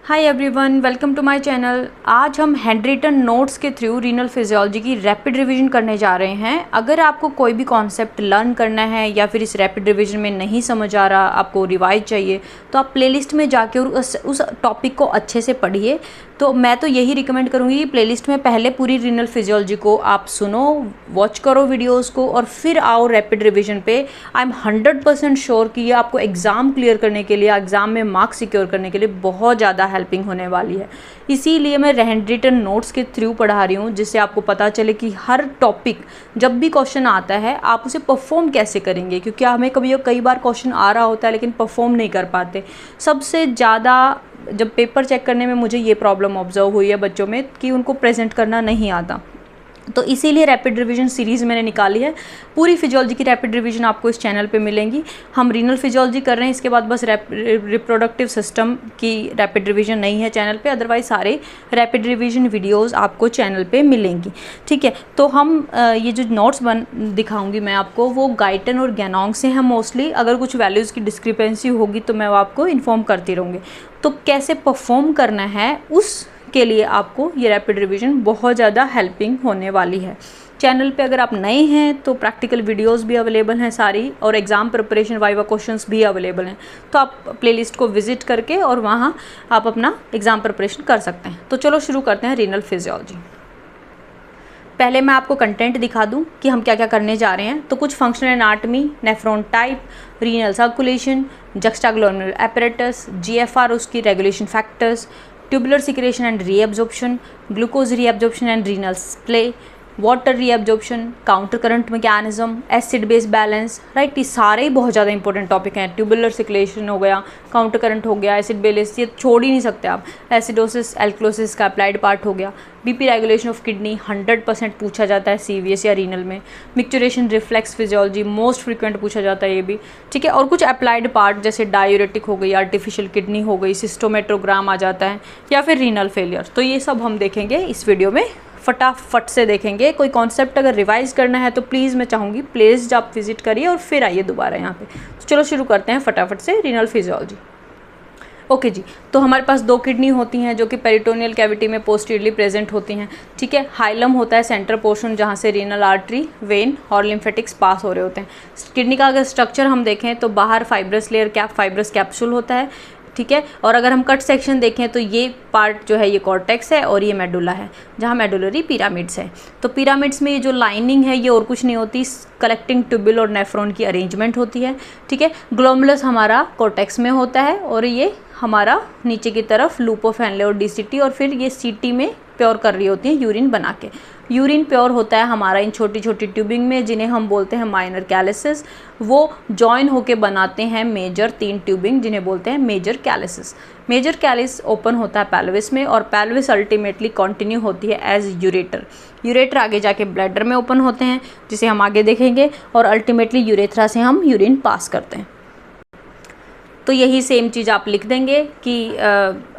Hi everyone, welcome to my channel. आज हम hand written notes के थ्रू रीनल फिजियोलॉजी की रैपिड रिवीजन करने जा रहे हैं। अगर आपको कोई भी कॉन्सेप्ट लर्न करना है या फिर इस रैपिड रिवीजन में नहीं समझ आ रहा, आपको रिवाइज चाहिए, तो आप प्लेलिस्ट में जाके और उस टॉपिक को अच्छे से पढ़िए। तो मैं तो यही रिकमेंड करूँगी कि प्लेलिस्ट में पहले पूरी रीनल फिजियोलॉजी को आप सुनो, वॉच करो वीडियोज़ को और फिर आओ रैपिड रिवीजन पे। आई एम 100% श्योर कि ये आपको एग्ज़ाम क्लियर करने के लिए, एग्ज़ाम में मार्क्स सिक्योर करने के लिए बहुत ज़्यादा हेल्पिंग होने वाली है। इसीलिए मैं हैंड रिटन नोट्स के थ्रू पढ़ा रही हूँ, जिससे आपको पता चले कि हर टॉपिक जब भी क्वेश्चन आता है आप उसे परफॉर्म कैसे करेंगे, क्योंकि हमें कई बार क्वेश्चन आ रहा होता है लेकिन परफॉर्म नहीं कर पाते। सबसे ज़्यादा जब पेपर चेक करने में मुझे ये प्रॉब्लम ऑब्जर्व हुई है बच्चों में कि उनको प्रेजेंट करना नहीं आता। तो इसीलिए रैपिड रिवीजन सीरीज़ मैंने निकाली है। पूरी फिजियोलॉजी की रैपिड रिवीजन आपको इस चैनल पे मिलेंगी। हम रीनल फिजियोलॉजी कर रहे हैं, इसके बाद बस रिप्रोडक्टिव सिस्टम की रैपिड रिवीजन नहीं है चैनल पे, अदरवाइज सारे रैपिड रिवीजन वीडियोस आपको चैनल पे मिलेंगी। ठीक है, तो हम ये जो नोट्स दिखाऊंगी मैं आपको, वो गाइटन और गैनोंग से हैं मोस्टली। अगर कुछ वैल्यूज़ की डिस्क्रिपेंसी होगी तो मैं वो आपको इन्फॉर्म करती रहूँगी। तो कैसे परफॉर्म करना है उस के लिए आपको ये रैपिड रिवीजन बहुत ज़्यादा हेल्पिंग होने वाली है। चैनल पे अगर आप नए हैं तो प्रैक्टिकल वीडियोस भी अवेलेबल हैं सारी, और एग्ज़ाम प्रिपरेशन वाइवा क्वेश्चंस भी अवेलेबल हैं। तो आप प्लेलिस्ट को विजिट करके और वहाँ आप अपना एग्ज़ाम प्रिपरेशन कर सकते हैं। तो चलो शुरू करते हैं रीनल फिजियोलॉजी। पहले मैं आपको कंटेंट दिखा दूं कि हम क्या क्या करने जा रहे हैं। तो कुछ functional anatomy, nephron type, renal circulation, juxtaglomerular apparatus, GFR उसकी regulation factors, tubular secretion and reabsorption, glucose reabsorption and renal splay, water reabsorption, counter current mechanism, acid base balance. Right, ये सारे ही बहुत ज़्यादा इंपॉर्टेंट टॉपिक हैं। Tubular secretion हो गया, counter current हो गया, एसिड बेस, ये छोड़ ही नहीं सकते आप। एसिडोसिस एल्कलोसिस का अप्लाइड पार्ट हो गया। बीपी रेगुलेशन ऑफ किडनी 100% पूछा जाता है CVS या रीनल में। Micturition reflex physiology most frequent पूछा जाता है ये भी। ठीक है, और कुछ अप्लाइड पार्ट जैसे डायूरेटिक हो गई, आर्टिफिशियल किडनी हो गई, सिस्टोमेट्रोग्राम आ जाता है, या फिर रीनल फेलियर। तो ये सब हम देखेंगे इस वीडियो में, फटाफट से देखेंगे। कोई कॉन्सेप्ट अगर रिवाइज करना है तो प्लीज़ मैं चाहूँगी प्लेलिस्ट आप विजिट करिए और फिर आइए दोबारा यहाँ पे। तो चलो शुरू करते हैं फटाफट से रीनल फिजियोलॉजी। ओके जी, तो हमारे पास दो किडनी होती हैं जो कि पेरिटोनियल कैविटी में पोस्टीरियरली प्रेजेंट होती हैं। ठीक है, हाइलम होता है सेंटर पोर्शन जहाँ से रीनल आर्टरी, वेन और लिम्फेटिक्स पास हो रहे होते हैं। किडनी का अगर स्ट्रक्चर हम देखें तो बाहर फाइब्रस लेयर फाइब्रस कैप्सूल होता है। ठीक है, और अगर हम कट सेक्शन देखें तो ये पार्ट जो है ये कॉर्टेक्स है और ये मेडुला है, जहाँ मेडुलरी पिरामिड्स है। तो पिरामिड्स में ये जो लाइनिंग है ये और कुछ नहीं होती, कलेक्टिंग ट्यूबुल और नेफ्रॉन की अरेंजमेंट होती है। ठीक है, ग्लोमुलस हमारा कॉर्टेक्स में होता है और ये हमारा नीचे की तरफ लूप ऑफ हेनले और DCT, और फिर ये CT में प्योर कर रही होती है यूरिन बना के। यूरिन प्योर होता है हमारा इन छोटी छोटी ट्यूबिंग में, जिन्हें हम बोलते हैं माइनर कैलिसेस। वो जॉइन होके बनाते हैं मेजर 3 ट्यूबिंग, जिन्हें बोलते हैं major calyces. Major Kallis open होता है पेल्विस में, और पेल्विस अल्टीमेटली कंटिन्यू होती है एज यूरेटर। यूरेटर आगे जाके ब्लैडर में ओपन होते हैं, जिसे हम आगे देखेंगे, और अल्टीमेटली यूरेथ्रा से हम यूरिन पास करते हैं। तो यही सेम चीज़ आप लिख देंगे कि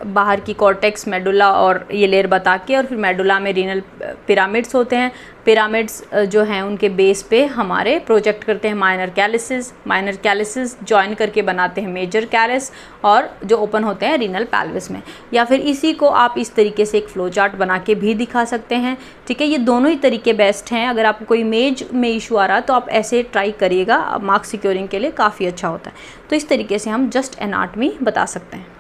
बाहर की कॉर्टेक्स, मेडुला और ये लेयर बता के, और फिर मेडुला में रीनल पिरामिड्स होते हैं। पिरामिड्स जो हैं उनके बेस पे हमारे प्रोजेक्ट करते हैं minor calyces. Minor calyces join करके बनाते हैं मेजर कैलिस, और जो ओपन होते हैं रीनल पेल्विस में। या फिर इसी को आप इस तरीके से एक फ्लो चार्ट बना के भी दिखा सकते हैं। ठीक है, ये दोनों ही तरीके बेस्ट हैं। अगर आपको कोई इमेज में इशू आ रहा है तो आप ऐसे ट्राई करिएगा, मार्क्स सिक्योरिंग के लिए काफ़ी अच्छा होता है। तो इस तरीके से हम जस्ट एनाटमी बता सकते हैं।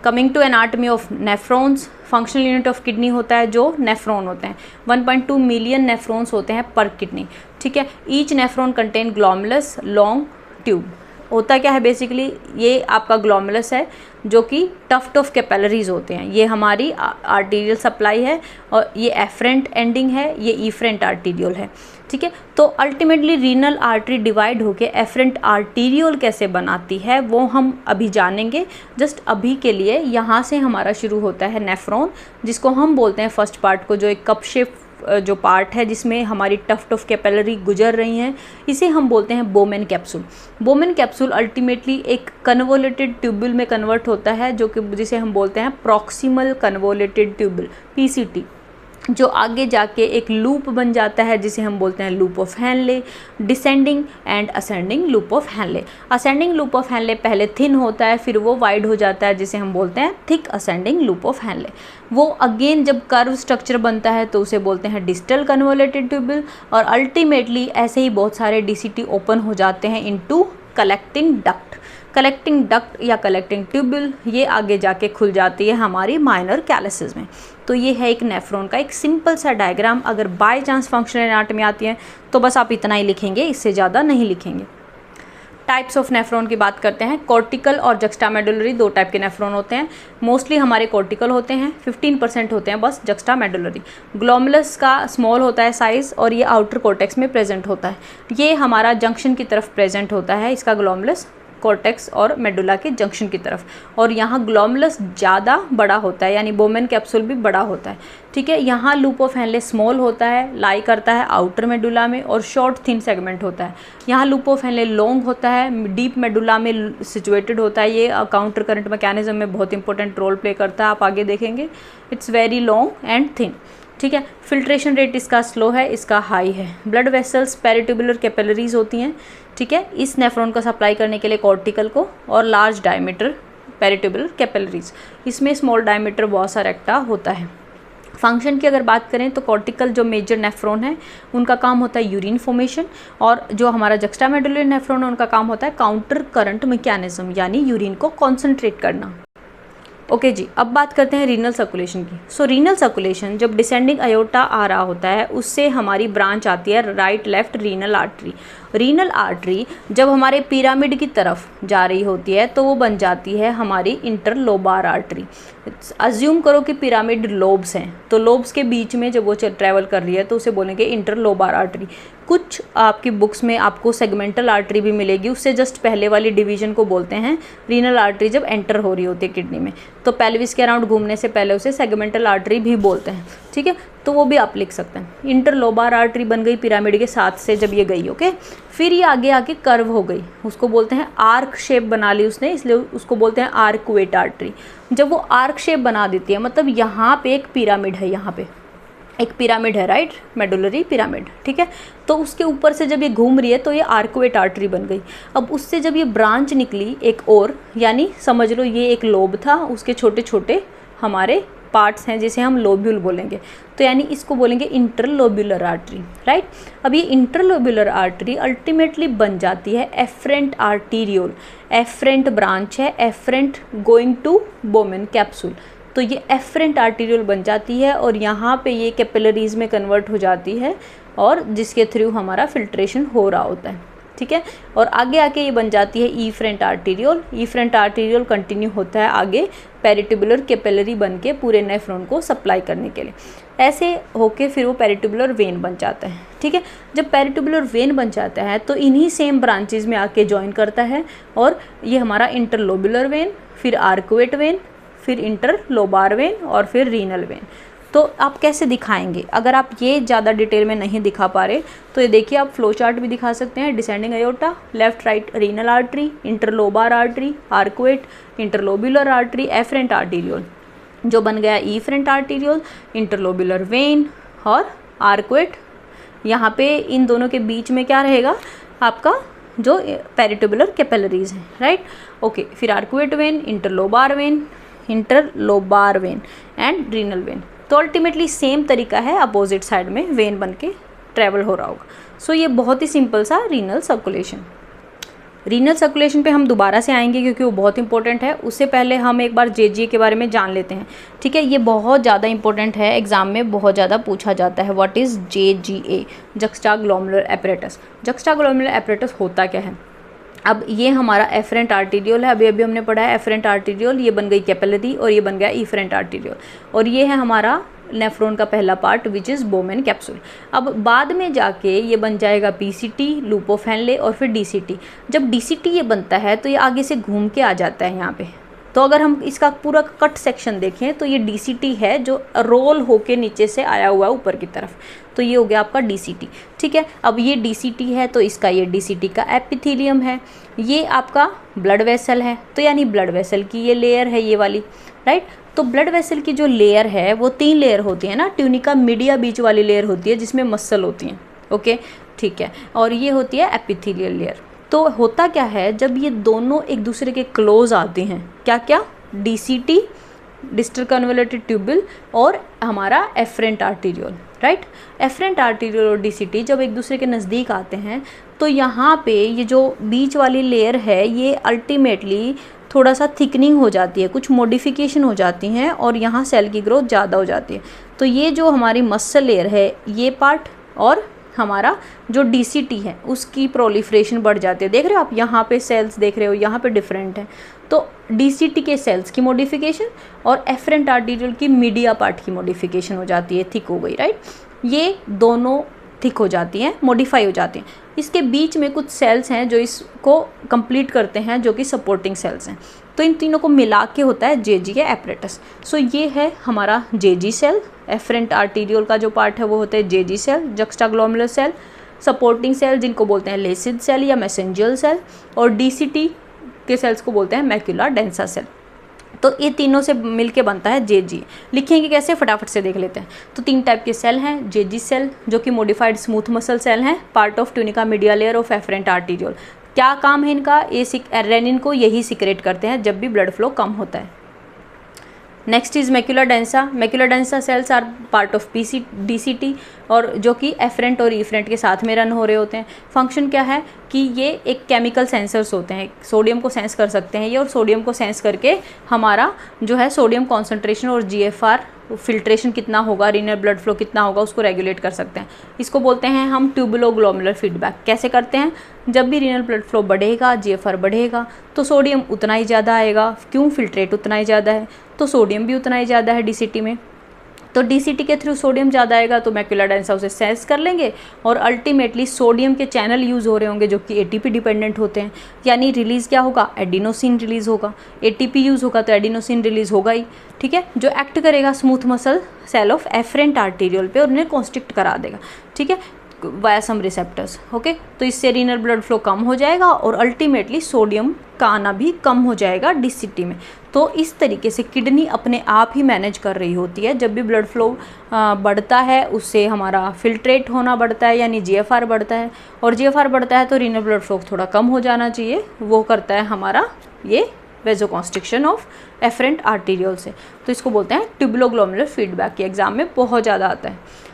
Coming to anatomy of nephrons, functional unit of kidney होता है जो नेफ्रॉन होते हैं। 1.2 मिलियन नेफ्रॉन्स होते हैं पर किडनी। ठीक है, each nephron contain glomerulus long tube. होता क्या है बेसिकली, ये आपका ग्लोमुलस है जो कि टफ्ट ऑफ कैपिलरीज होते हैं। ये हमारी आर्टीरियल सप्लाई है, और ये एफरेंट एंडिंग है, ये ईफरेंट आर्टीरियल है। ठीक है, तो अल्टीमेटली रीनल आर्टरी डिवाइड होके एफरेंट आर्टीरियल कैसे बनाती है वो हम अभी जानेंगे। जस्ट अभी के लिए यहाँ से हमारा शुरू होता है नेफ्रॉन, जिसको हम बोलते हैं फर्स्ट पार्ट को, जो एक कप शेप जो पार्ट है जिसमें हमारी टफ्ट ऑफ कैपिलरी गुजर रही हैं, इसे हम बोलते हैं Bowman capsule. Bowman capsule ultimately एक कन्वोलेटेड ट्यूबुल में कन्वर्ट होता है, जो कि जिसे हम बोलते हैं प्रॉक्सिमल कन्वोलेटेड ट्यूबुल, PCT। जो आगे जाके एक लूप बन जाता है जिसे हम बोलते हैं loop of Henley, descending and ascending loop of Henley. Ascending loop of Henley पहले थिन होता है, फिर वो वाइड हो जाता है जिसे हम बोलते हैं thick ascending loop of Henley. वो अगेन जब कर्व स्ट्रक्चर बनता है तो उसे बोलते हैं डिस्टल कन्वोलेटेड ट्यूब्यूल, और अल्टीमेटली ऐसे ही बहुत सारे डीसीटी ओपन हो जाते हैं into collecting duct. Collecting duct या कलेक्टिंग ट्यूब्यूल ये आगे जाके खुल जाती है हमारी माइनर कैलसिस में। तो ये है एक नेफ्रॉन का एक सिंपल सा डायग्राम। अगर बाय चांस फंक्शनल एनाटॉमी आती है तो बस आप इतना ही लिखेंगे, इससे ज़्यादा नहीं लिखेंगे। टाइप्स ऑफ नेफ्रॉन की बात करते हैं। कॉर्टिकल और जक्स्टामेडुलरी दो टाइप के नेफ्रॉन होते हैं। मोस्टली हमारे कॉर्टिकल होते हैं, 15% होते हैं बस जक्स्टामेडुलरी। ग्लोमेरुलस का स्मॉल होता है साइज़, और ये आउटर कॉर्टेक्स में प्रेजेंट होता है। ये हमारा जंक्शन की तरफ प्रेजेंट होता है, इसका ग्लोमेरुलस कॉर्टेक्स और मेडुला के जंक्शन की तरफ। और यहाँ ग्लोमेरुलस ज़्यादा बड़ा होता है, यानी बोमेन कैप्सूल भी बड़ा होता है। ठीक है, यहाँ लूप ऑफ हेनले स्मॉल होता है, लाई करता है आउटर मेडुला में, और शॉर्ट थिन सेगमेंट होता है। यहाँ लूप ऑफ हेनले लॉन्ग होता है, डीप मेडुला में सिचुएटेड होता है। ये काउंटर करंट मैकेनिज्म में बहुत इंपॉर्टेंट रोल प्ले करता है, आप आगे देखेंगे। It's very long and thin. ठीक है, फिल्ट्रेशन रेट इसका स्लो है, इसका हाई है। ब्लड वेसल्स पेरिट्यूबुलर कैपिलरीज होती हैं। ठीक है, इस नेफ्रॉन को सप्लाई करने के लिए कॉर्टिकल को, और लार्ज डायमीटर पेरिट्यूबुलर कैपिलरीज, इसमें स्मॉल डायमीटर वॉसा रेक्टा होता है। फंक्शन की अगर बात करें तो कॉर्टिकल जो मेजर नेफ्रॉन है उनका काम होता है यूरिन फॉर्मेशन, और जो हमारा जक्स्टामेडुलरी नेफ्रॉन है उनका काम होता है काउंटर करंट मैकेनिज्म, यानी यूरिन को कॉन्सेंट्रेट करना। ओके जी, अब बात करते हैं रीनल सर्कुलेशन की। सो रीनल सर्कुलेशन जब डिसेंडिंग अयोटा आ रहा होता है उससे हमारी ब्रांच आती है right left renal artery. Renal artery जब हमारे पिरामिड की तरफ जा रही होती है तो वो बन जाती है हमारी इंटरलोबार आर्टरी। अज्यूम करो कि पिरामिड लोब्स हैं, तो लोब्स के बीच में जब वो ट्रैवल कर रही है तो उसे बोलेंगे इंटरलोबार आर्टरी। कुछ आपकी बुक्स में आपको सेगमेंटल आर्टरी भी मिलेगी, उससे जस्ट पहले वाली डिवीजन को बोलते हैं रीनल आर्टरी जब एंटर हो रही होती है किडनी में, तो पेल्विस के अराउंड घूमने से पहले उसे सेगमेंटल आर्टरी भी बोलते हैं। ठीक है, तो वो भी आप लिख सकते हैं। इंटरलोबार आर्टरी बन गई पिरामिड के साथ से जब ये गई, ओके। फिर ये आगे आके कर्व हो गई, उसको बोलते हैं आर्क शेप बना ली उसने, इसलिए उसको बोलते हैं आर्कुएट आर्टरी। जब वो आर्क शेप बना देती है, मतलब यहाँ पे एक पिरामिड है, यहाँ पे एक पिरामिड है, राइट, मेडुलरी पिरामिड। ठीक है, तो उसके ऊपर से जब ये घूम रही है तो ये आर्कुएट आर्टरी बन गई। अब उससे जब ये ब्रांच निकली एक और, यानी समझ लो ये एक लोब था, उसके छोटे छोटे हमारे पार्ट्स हैं जिसे हम लोब्यूल बोलेंगे, तो यानी इसको बोलेंगे इंटरलोब्यूलर आर्टरी, राइट। अब ये इंटरलोब्यूलर आर्टरी अल्टीमेटली बन जाती है एफरेंट आर्टीरियोल। एफरेंट ब्रांच है, afferent going to Bowman capsule, तो ये एफरेंट आर्टीरियोल बन जाती है, और यहाँ पे ये कैपिलरीज में कन्वर्ट हो जाती है, और जिसके थ्रू हमारा फिल्ट्रेशन हो रहा होता है। ठीक है, और आगे आके ये बन जाती है efferent arteriole. Efferent arteriole continue होता है आगे पेरिट्यूबुलर कैपिलरी बन के पूरे नेफ्रॉन को सप्लाई करने के लिए। ऐसे होके फिर वो पेरिट्यूबुलर वेन बन जाता है। ठीक है, जब पेरिट्यूबुलर वेन बन जाता है तो इन्हीं सेम ब्रांचेज में आके ज्वाइन करता है, और ये हमारा इंटरलोबुलर वेन, फिर आर्कुएट वेन, फिर इंटरलोबार वेन, और फिर रीनल वेन। तो आप कैसे दिखाएंगे? अगर आप ये ज़्यादा डिटेल में नहीं दिखा पा रहे तो ये देखिए, आप फ्लो चार्ट भी दिखा सकते हैं। Descending aorta, left right renal artery, interlobar artery, arcuate, interlobular artery, afferent arteriole, जो बन गया ईफ्रेंट आर्टीरियोल, इंटरलोब्यूलर वेन और आर्कुएट। यहाँ पे इन दोनों के बीच में क्या रहेगा आपका, जो पेरिट्यूबुलर कैपिलरीज हैं, राइट। ओके, फिर arcuate when, interlobar vein and renal vein. तो अल्टीमेटली सेम तरीका है, अपोजिट साइड में वेन बन के ट्रैवल हो रहा होगा। सो ये बहुत ही सिंपल सा रीनल सर्कुलेशन। रीनल सर्कुलेशन पे हम दोबारा से आएंगे क्योंकि वो बहुत इंपॉर्टेंट है। उससे पहले हम एक बार जेजीए के बारे में जान लेते हैं। ठीक है, ये बहुत ज़्यादा इंपॉर्टेंट है, एग्जाम में बहुत ज़्यादा पूछा जाता है। What is JGA? Juxtaglomerular apparatus. Juxtaglomerular apparatus होता क्या है? अब ये हमारा एफरेंट आर्टीरियोल है, अभी हमने पढ़ा है एफरेंट आर्टीरियोल, ये बन गई कैपिलरी, और ये बन गया ईफ्रेंट आर्टीरियोल, और ये है हमारा नेफ्रॉन का पहला part which is Bowman capsule. अब बाद में जाके ये बन जाएगा पीसीटी, लूप ऑफ हेनले, और फिर डीसीटी। जब डीसीटी ये बनता है तो ये आगे से घूम के आ जाता है यहाँ पे। तो अगर हम इसका पूरा कट सेक्शन देखें तो ये डीसीटी है जो रोल होके नीचे से आया हुआ है ऊपर की तरफ, तो ये हो गया आपका डीसीटी। ठीक है, अब ये डीसीटी है तो इसका ये डीसीटी का एपिथेलियम है। ये आपका ब्लड वेसल है, तो यानी ब्लड वेसल की ये लेयर है ये वाली, राइट। तो ब्लड वेसल की जो लेयर है वो 3 लेयर होती है ना, ट्यूनिका मीडिया बीच वाली लेयर होती है जिसमें मसल होती हैं, ओके ठीक है, और ये होती है एपिथेलियल लेयर। तो होता क्या है जब ये दोनों एक दूसरे के क्लोज आते हैं, क्या क्या, डीसीटी डिस्टल कन्वोल्यूटेड ट्यूबुल और हमारा afferent arteriole, right. Afferent arteriole और डीसीटी जब एक दूसरे के नज़दीक आते हैं तो यहाँ पे ये जो बीच वाली लेयर है ये अल्टीमेटली थोड़ा सा थिकनिंग हो जाती है, कुछ मॉडिफिकेशन हो जाती हैं और यहाँ सेल की ग्रोथ ज़्यादा हो जाती है। तो ये जो हमारी मसल लेयर है ये पार्ट और हमारा जो डीसीटी है उसकी प्रोलिफरेशन बढ़ जाती है। देख रहे हो आप यहाँ पे सेल्स देख रहे हो, यहाँ पे डिफरेंट है। तो डीसीटी के सेल्स की मॉडिफिकेशन और एफरेंट आर्टीरियल की मीडिया पार्ट की मॉडिफिकेशन हो जाती है, थिक हो गई, राइट। ये दोनों थिक हो जाती हैं, मॉडिफाई हो जाती हैं। इसके बीच में कुछ सेल्स हैं जो इसको कंप्लीट करते हैं, जो कि सपोर्टिंग सेल्स हैं। तो इन तीनों को मिला के होता है जेजी या एपरेटस। सो ये है हमारा जेजी सेल, एफरेंट आर्टीरियल का जो पार्ट है वो होता है JG cell, juxtaglomerular cell, supporting cell जिनको बोलते हैं लेसिड सेल या मेसेंजियल सेल, और डीसीटी के सेल्स को बोलते हैं मैक्यूला डेंसा सेल। तो ये तीनों से मिलके बनता है जेजी। लिखेंगे कैसे, फटाफट से देख लेते हैं। तो 3 टाइप के सेल हैं, जेजी सेल जो कि मॉडिफाइड स्मूथ मसल सेल हैं, part of tunica media layer of afferent arteriole. क्या काम है इनका, ये रेनिन को यही सिक्रेट करते हैं जब भी ब्लड फ्लो कम होता है। Next is macula densa. Macula densa cells are part of DCT और जो कि एफरेंट और ईफरेंट के साथ में रन हो रहे होते हैं। फंक्शन क्या है कि ये एक केमिकल सेंसर्स होते हैं, सोडियम को सेंस कर सकते हैं ये, और सोडियम को सेंस करके हमारा जो है सोडियम कॉन्सेंट्रेशन और जीएफआर फिल्ट्रेशन कितना होगा, रीनल ब्लड फ्लो कितना होगा, उसको रेगुलेट कर सकते हैं। इसको बोलते हैं हम ट्यूबुलोग्लोमेरुलर फीडबैक। कैसे करते हैं, जब भी रीनल ब्लड फ्लो बढ़ेगा, जीएफआर बढ़ेगा तो सोडियम उतना ही ज़्यादा आएगा। क्यों, फिल्ट्रेट उतना ही ज़्यादा है तो सोडियम भी उतना ही ज़्यादा है डीसीटी में। तो डीसीटी के थ्रू सोडियम ज़्यादा आएगा तो मैक्यूला डेंसा उसे सेंस कर लेंगे और अल्टीमेटली सोडियम के चैनल यूज़ हो रहे होंगे जो कि एटीपी डिपेंडेंट होते हैं, यानी रिलीज़ क्या होगा, एडिनोसिन रिलीज़ होगा। एटीपी यूज़ होगा तो एडिनोसिन रिलीज़ होगा ही, ठीक है, जो एक्ट करेगा smooth muscle cell of afferent arteriole पे और उन्हें कॉन्स्ट्रिक्ट करा देगा, ठीक है, वाया सम रिसेप्टर्स, ओके। तो इससे रीनल ब्लड फ्लो कम हो जाएगा और अल्टीमेटली सोडियम का आना भी कम हो जाएगा डीसीटी में। तो इस तरीके से किडनी अपने आप ही मैनेज कर रही होती है। जब भी ब्लड फ्लो बढ़ता है उससे हमारा फिल्ट्रेट होना बढ़ता है, यानी जीएफआर बढ़ता है, और जीएफआर बढ़ता है तो रीनल ब्लड फ्लो थोड़ा कम हो जाना चाहिए, वो करता है हमारा ये वेजोकॉन्स्ट्रिक्शन ऑफ एफरेंट आर्टीरियल से। तो इसको बोलते हैं ट्यूबुलोग्लोमेरुलर फीडबैक, के एग्जाम में बहुत ज़्यादा आता है,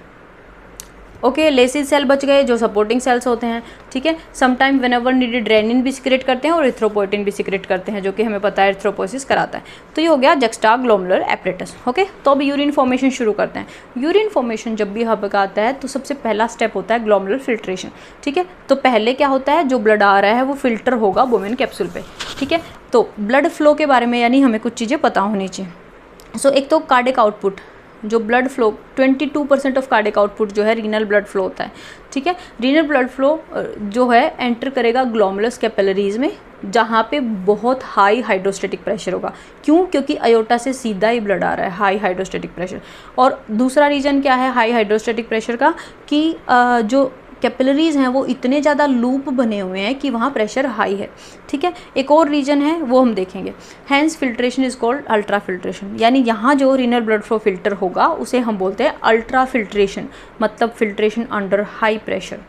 ओके। लेसिड सेल बच गए जो सपोर्टिंग सेल्स होते हैं, ठीक है। समटाइम व्हेनेवर नीडेड रेनिन भी सिक्रेट करते हैं और एरिथ्रोपोएटिन भी सिक्रेट करते हैं, जो कि हमें पता है एरिथ्रोपोएसिस कराता है। तो ये हो गया जक्स्टाग्लोमेरुलर एपरेटस, ओके। तो अब यूरिन फॉर्मेशन शुरू करते हैं। यूरिन फॉर्मेशन जब भी हब का आता है तो सबसे पहला स्टेप होता है ग्लोमेरुलर फिल्ट्रेशन, ठीक है। तो पहले क्या होता है, जो ब्लड आ रहा है वो फिल्टर होगा बोमेन कैप्सूल पे, ठीक है। तो ब्लड फ्लो के बारे में यानी हमें कुछ चीज़ें पता होनी चाहिए। सो एक तो कार्डिक आउटपुट, जो blood flow 22% of cardiac output जो है रीनल ब्लड फ्लो होता है, ठीक है। रीनल ब्लड फ्लो जो है एंटर करेगा ग्लोमेरुलस कैपिलरीज में, जहाँ पे बहुत हाई हाइड्रोस्टेटिक प्रेशर होगा। क्यों, क्योंकि अयोटा से सीधा ही ब्लड आ रहा है, हाई हाइड्रोस्टेटिक प्रेशर। और दूसरा रीजन क्या है हाई हाइड्रोस्टेटिक प्रेशर का, कि जो कैपिलरीज हैं वो इतने ज़्यादा लूप बने हुए हैं कि वहाँ प्रेशर हाई है, ठीक है। एक और रीजन है वो हम देखेंगे। Hence filtration is called ultra filtration, यानी यहाँ जो रीनल ब्लड फ्लो फिल्टर होगा उसे हम बोलते हैं अल्ट्रा फिल्ट्रेशन, मतलब filtration under high pressure,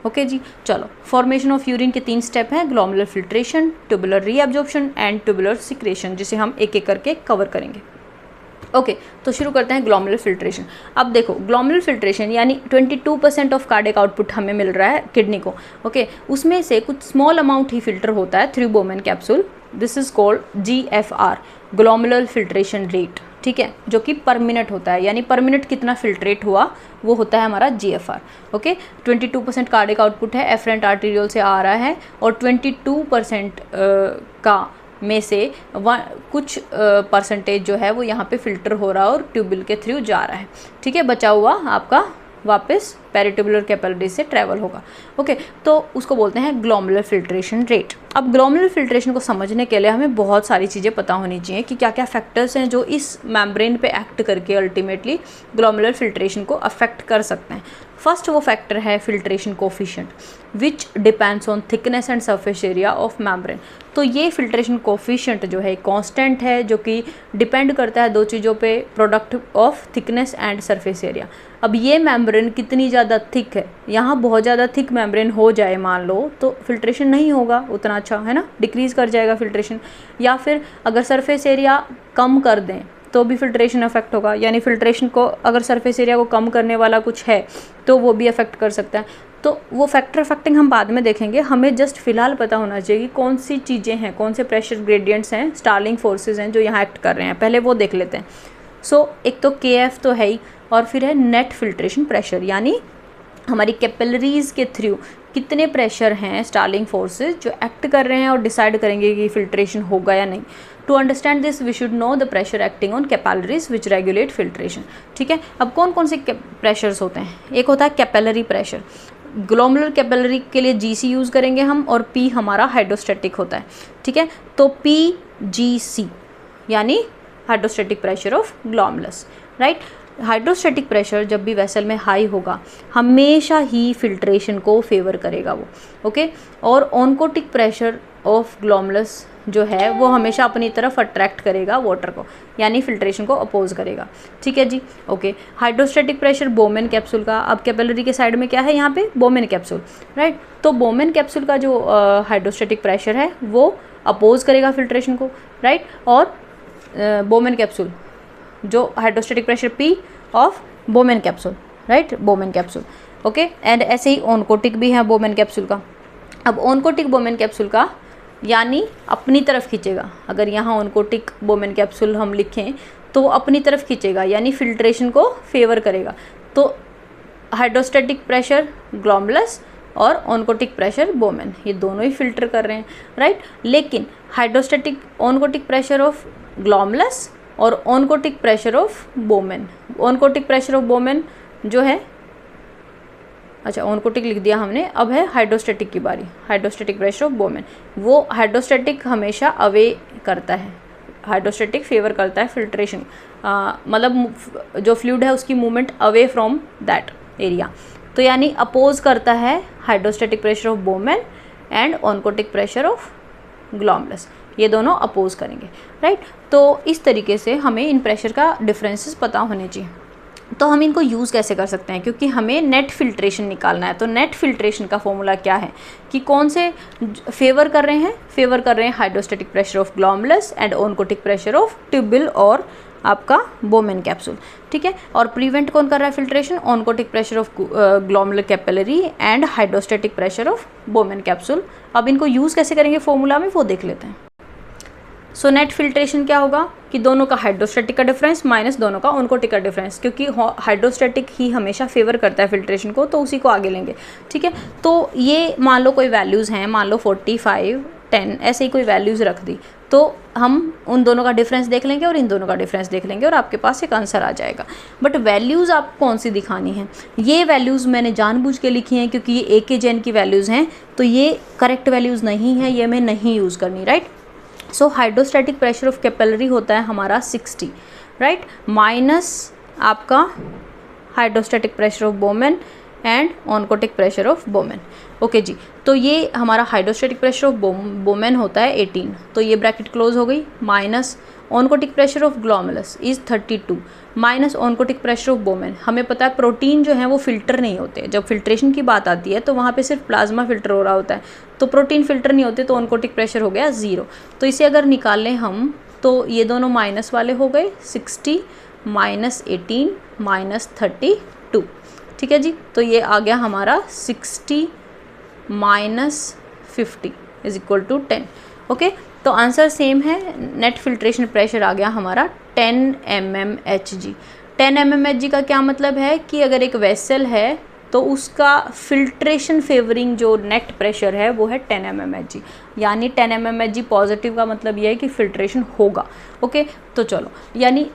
okay जी। चलो, फॉर्मेशन ऑफ यूरिन के 3 स्टेप हैं, glomerular filtration, tubular reabsorption and tubular secretion, जिसे हम एक एक करके कवर करेंगे, ओके। तो शुरू करते हैं ग्लोमेरुलर फिल्ट्रेशन। अब देखो, ग्लोमेरुलर फिल्ट्रेशन यानी 22% ऑफ कार्डिक आउटपुट हमें मिल रहा है किडनी को, ओके। उसमें से कुछ स्मॉल अमाउंट ही फिल्टर होता है through Bowman capsule, this is called GFR, glomerular filtration rate, ठीक है, जो कि पर मिनट होता है, यानी पर मिनट कितना फिल्ट्रेट हुआ वो होता है हमारा जीएफआर, ओके। 22% कार्डिक आउटपुट है, एफरेंट आर्टीरियल से आ रहा है, और 22% का में से कुछ परसेंटेज जो है वो यहाँ पे फिल्टर हो रहा है और ट्यूबुल के थ्रू जा रहा है, ठीक है। बचा हुआ आपका वापस पेरिट्यूबुलर कैपिलरी से ट्रैवल होगा। ओके, तो उसको बोलते हैं ग्लोमेरुलर फिल्ट्रेशन रेट। अब ग्लोमेरुलर फिल्ट्रेशन को समझने के लिए हमें बहुत सारी चीज़ें पता होनी चाहिए कि क्या क्या फैक्टर्स हैं जो इस मेम्ब्रेन पे एक्ट करके अल्टीमेटली ग्लोमेरुलर फिल्ट्रेशन को अफेक्ट कर सकते हैं। फर्स्ट वो फैक्टर है filtration coefficient which depends on thickness and surface area of membrane. तो ये फिल्ट्रेशन कोफिशिएंट जो है कांस्टेंट है, जो कि डिपेंड करता है दो चीज़ों पे, product of thickness and surface area. अब ये मेम्ब्रेन कितनी ज़्यादा थिक है, यहाँ बहुत ज़्यादा थिक मेम्ब्रेन हो जाए मान लो, तो फिल्ट्रेशन नहीं होगा उतना अच्छा, है ना, डिक्रीज़ कर जाएगा फिल्ट्रेशन। या फिर अगर सरफेस एरिया कम कर दें तो भी फिल्ट्रेशन अफेक्ट होगा, यानी फिल्ट्रेशन को अगर सरफेस एरिया को कम करने वाला कुछ है तो वो भी अफेक्ट कर सकता है। तो वो फैक्टर अफेक्टिंग हम बाद में देखेंगे, हमें जस्ट फिलहाल पता होना चाहिए कि कौन सी चीज़ें हैं, कौन से प्रेशर ग्रेडियंट्स हैं, स्टार्लिंग फोर्सेस हैं जो यहाँ एक्ट कर रहे हैं, पहले वो देख लेते हैं। सो एक तो KF तो है ही, और फिर है नेट फिल्ट्रेशन प्रेशर, यानी हमारी कैपिलरीज़ के थ्रू कितने प्रेशर हैं स्टार्लिंग फोर्सेस जो एक्ट कर रहे हैं और डिसाइड करेंगे कि फिल्ट्रेशन होगा या नहीं। To understand this we should know the pressure acting on capillaries which regulate filtration. ठीक है, अब कौन कौन से प्रेशर्स होते हैं? एक होता है कैपिलरी प्रेशर, ग्लोमेरुलर कैपिलरी के लिए GC यूज़ करेंगे हम, और P हमारा हाइड्रोस्टैटिक होता है। ठीक है, तो PGC यानी hydrostatic pressure of glomerulus, right. Hydrostatic pressure जब भी वेसल में हाई होगा हमेशा ही फिल्ट्रेशन को फेवर करेगा वो, ओके। और ऑनकोटिक प्रेशर ऑफ ग्लोमेरुलस जो है वो हमेशा अपनी तरफ अट्रैक्ट करेगा वाटर को, यानी फिल्ट्रेशन को अपोज करेगा। ठीक है जी, okay. Hydrostatic pressure Bowman capsule का, अब कैपिलरी के साइड में क्या है, यहाँ पे बोमेन कैप्सूल, राइट। तो बोमेन कैप्सूल का जो हाइड्रोस्टैटिक प्रेशर है वो अपोज करेगा फिल्ट्रेशन को, राइट। और बोमेन कैप्सूल जो hydrostatic pressure P of Bowman capsule, right, Bowman capsule, okay. And ऐसे ही ऑनकोटिक भी है बोमेन कैप्सूल का। अब ऑनकोटिक बोमेन कैप्सूल का यानी अपनी तरफ खींचेगा, अगर यहाँ ऑनकोटिक बोमेन कैप्सूल हम लिखें तो वो अपनी तरफ खींचेगा, यानी फिल्ट्रेशन को फेवर करेगा। तो हाइड्रोस्टैटिक प्रेशर ग्लोमेरुलस और ऑनकोटिक प्रेशर बोमेन, ये दोनों ही फिल्टर कर रहे हैं, राइट। लेकिन hydrostatic oncotic pressure of glomerulus और oncotic pressure of Bowman, oncotic pressure of Bowman जो है, अच्छा ऑनकोटिक लिख दिया हमने, अब है हाइड्रोस्टैटिक की बारी। हाइड्रोस्टैटिक प्रेशर ऑफ बोमेन, वो हाइड्रोस्टैटिक हमेशा अवे करता है, हाइड्रोस्टैटिक फेवर करता है फिल्ट्रेशन, मतलब जो फ्लूइड है उसकी movement away from that area, तो यानी अपोज करता है hydrostatic pressure of Bowman and oncotic pressure of glomerulus, ये दोनों अपोज करेंगे, राइट। तो इस तरीके से हमें इन प्रेशर का डिफरेंसेस पता होने चाहिए। तो हम इनको यूज़ कैसे कर सकते हैं, क्योंकि हमें नेट फिल्ट्रेशन निकालना है। तो नेट फिल्ट्रेशन का फॉर्मूला क्या है कि कौन से फेवर कर रहे हैं, फेवर कर रहे हैं hydrostatic pressure of glomerulus and oncotic pressure of tubule और आपका बोमेन कैप्सूल। ठीक है, और प्रिवेंट कौन कर रहा है filtration, oncotic pressure of glomerular capillary and hydrostatic pressure of Bowman capsule. अब इनको यूज़ कैसे करेंगे फॉर्मूला में वो देख लेते हैं। सो नेट फिल्ट्रेशन क्या होगा कि दोनों का हाइड्रोस्टैटिक का डिफरेंस माइनस दोनों का ऑनकोटिक का डिफरेंस, क्योंकि हाइड्रोस्टैटिक ही हमेशा फेवर करता है फिल्ट्रेशन को, तो उसी को आगे लेंगे। ठीक है, तो ये मान लो कोई वैल्यूज़ हैं, मान लो 45, 10 ऐसे ही कोई वैल्यूज़ रख दी, तो हम उन दोनों का डिफरेंस देख लेंगे और इन दोनों का डिफरेंस देख लेंगे और आपके पास एक आंसर आ जाएगा। बट वैल्यूज़ आपको कौन सी दिखानी है, ये वैल्यूज़ मैंने जानबूझ के लिखी हैं क्योंकि ये AKGN की वैल्यूज़ हैं, तो ये करेक्ट वैल्यूज़ नहीं है, ये मैं नहीं यूज़ करनी, right. So hydrostatic pressure of capillary होता है हमारा 60, राइट, माइनस आपका hydrostatic pressure of Bowman and oncotic pressure of Bowman. Okay जी, तो ये हमारा हाइड्रोस्टैटिक प्रेशर ऑफ बोमेन होता है 18, तो ये ब्रैकेट क्लोज हो गई, minus oncotic pressure of glomerulus is 32 minus oncotic pressure of बोमेन। हमें पता है प्रोटीन जो है वो फिल्टर नहीं होते, जब फिल्ट्रेशन की बात आती है तो वहाँ पे सिर्फ प्लाज्मा फिल्टर हो रहा होता है, तो प्रोटीन फिल्टर नहीं होते, तो ऑनकोटिक प्रेशर हो गया 0। तो इसे अगर निकाल लें हम तो ये दोनों माइनस वाले हो गए, 60 माइनस 18 माइनस 32। ठीक है जी, तो ये आ गया हमारा 60 minus 50 is equal to 10। Okay, तो आंसर सेम है, नेट फिल्ट्रेशन प्रेशर आ गया हमारा 10 mmHg। 10 mmHg का क्या मतलब है कि अगर एक वेसल है तो उसका फिल्ट्रेशन फेवरिंग जो नेट प्रेशर है वो है 10 mmHg, यानी 10 mmHg पॉजिटिव का मतलब ये है कि फिल्ट्रेशन होगा। ओके, तो चलो यानी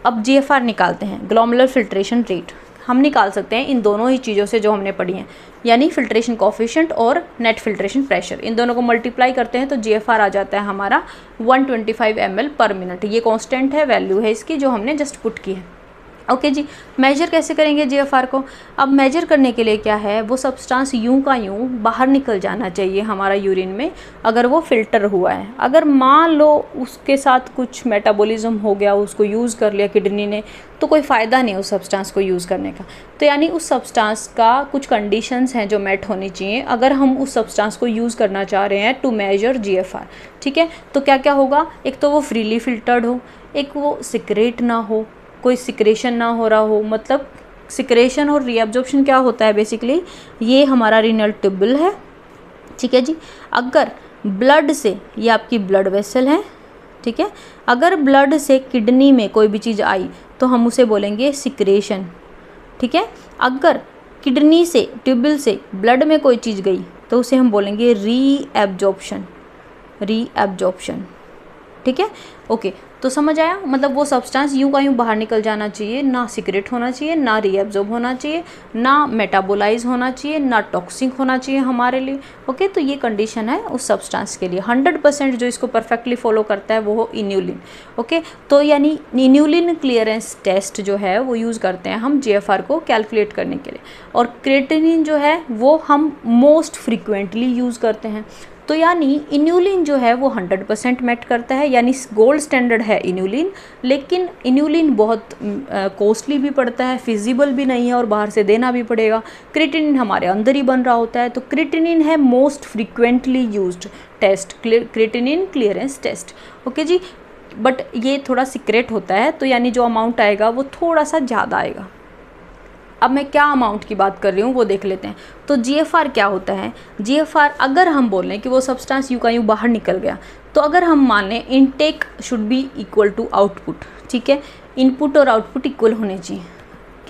अब GFR निकालते हैं, ग्लोमेरुलर फिल्ट्रेशन रेट, हम निकाल सकते हैं इन दोनों ही चीज़ों से जो हमने पढ़ी हैं, यानी फिल्ट्रेशन कोफिशिएंट और नेट फिल्ट्रेशन प्रेशर। इन दोनों को मल्टीप्लाई करते हैं तो GFR आ जाता है हमारा 125 ml पर मिनट। ये कांस्टेंट है, वैल्यू है इसकी जो हमने जस्ट पुट की है। ओके जी, मेजर कैसे करेंगे GFR को? अब मेजर करने के लिए क्या है, वो सब्सटेंस यूं का यूं बाहर निकल जाना चाहिए हमारा यूरिन में, अगर वो फ़िल्टर हुआ है। अगर मान लो उसके साथ कुछ मेटाबॉलिज्म हो गया, उसको यूज़ कर लिया किडनी ने, तो कोई फ़ायदा नहीं उस सब्सटेंस को यूज़ करने का। तो यानी उस सब्सटेंस का कुछ कंडीशंस हैं जो मेट होनी चाहिए अगर हम उस सब्सटेंस को यूज़ करना चाह रहे हैं टू मेजर GFR। ठीक है, तो क्या क्या होगा? एक तो वो फ्रीली फिल्टर्ड हो, एक वो सिक्रेट ना हो, कोई सिक्रेशन ना हो रहा हो। मतलब सिक्रेशन और रीअब्जॉर्प्शन क्या होता है बेसिकली, ये हमारा रीनल ट्यूबुल है। ठीक है जी, अगर ब्लड से, ये आपकी ब्लड वेसल है, ठीक है, अगर ब्लड से किडनी में कोई भी चीज़ आई तो हम उसे बोलेंगे सिक्रेशन। ठीक है, अगर किडनी से, ट्यूबुल से ब्लड में कोई चीज़ गई तो उसे हम बोलेंगे रीअब्जॉर्प्शन, रीअब्जॉर्प्शन। ठीक है, ओके, तो समझ आया? मतलब वो सब्सटेंस यूं का यूं बाहर निकल जाना चाहिए, ना सिक्रेट होना चाहिए, ना रीअब्जॉर्ब होना चाहिए, ना मेटाबोलाइज होना चाहिए, ना टॉक्सिक होना चाहिए हमारे लिए। ओके, तो ये कंडीशन है उस सब्सटेंस के लिए। 100% जो इसको परफेक्टली फॉलो करता है वो हो इन्यूलिन। ओके, तो यानी इन्यूलिन क्लियरेंस टेस्ट जो है वो यूज़ करते हैं हम GFR को कैलकुलेट करने के लिए। और क्रेटिनिन जो है वो हम मोस्ट फ्रिक्वेंटली यूज़ करते हैं। तो यानी इन्यूलिन जो है वो 100% मेट करता है, यानी गोल्ड स्टैंडर्ड है इन्यूलिन। लेकिन इन्यूलिन बहुत कॉस्टली भी पड़ता है, फिजिबल भी नहीं है और बाहर से देना भी पड़ेगा। क्रिएटिनिन हमारे अंदर ही बन रहा होता है, तो क्रिएटिनिन है most frequently used test, creatinine clearance test. Okay जी, बट ये थोड़ा सीक्रेट होता है, तो यानी जो अमाउंट आएगा वो थोड़ा सा ज़्यादा आएगा। अब मैं क्या अमाउंट की बात कर रही हूँ वो देख लेते हैं। तो GFR क्या होता है? GFR अगर हम बोल लें कि वो सब्सटेंस यूं का यूं बाहर निकल गया, तो अगर हम मान लें intake should be equal to output. ठीक है, इनपुट और आउटपुट इक्वल होने चाहिए।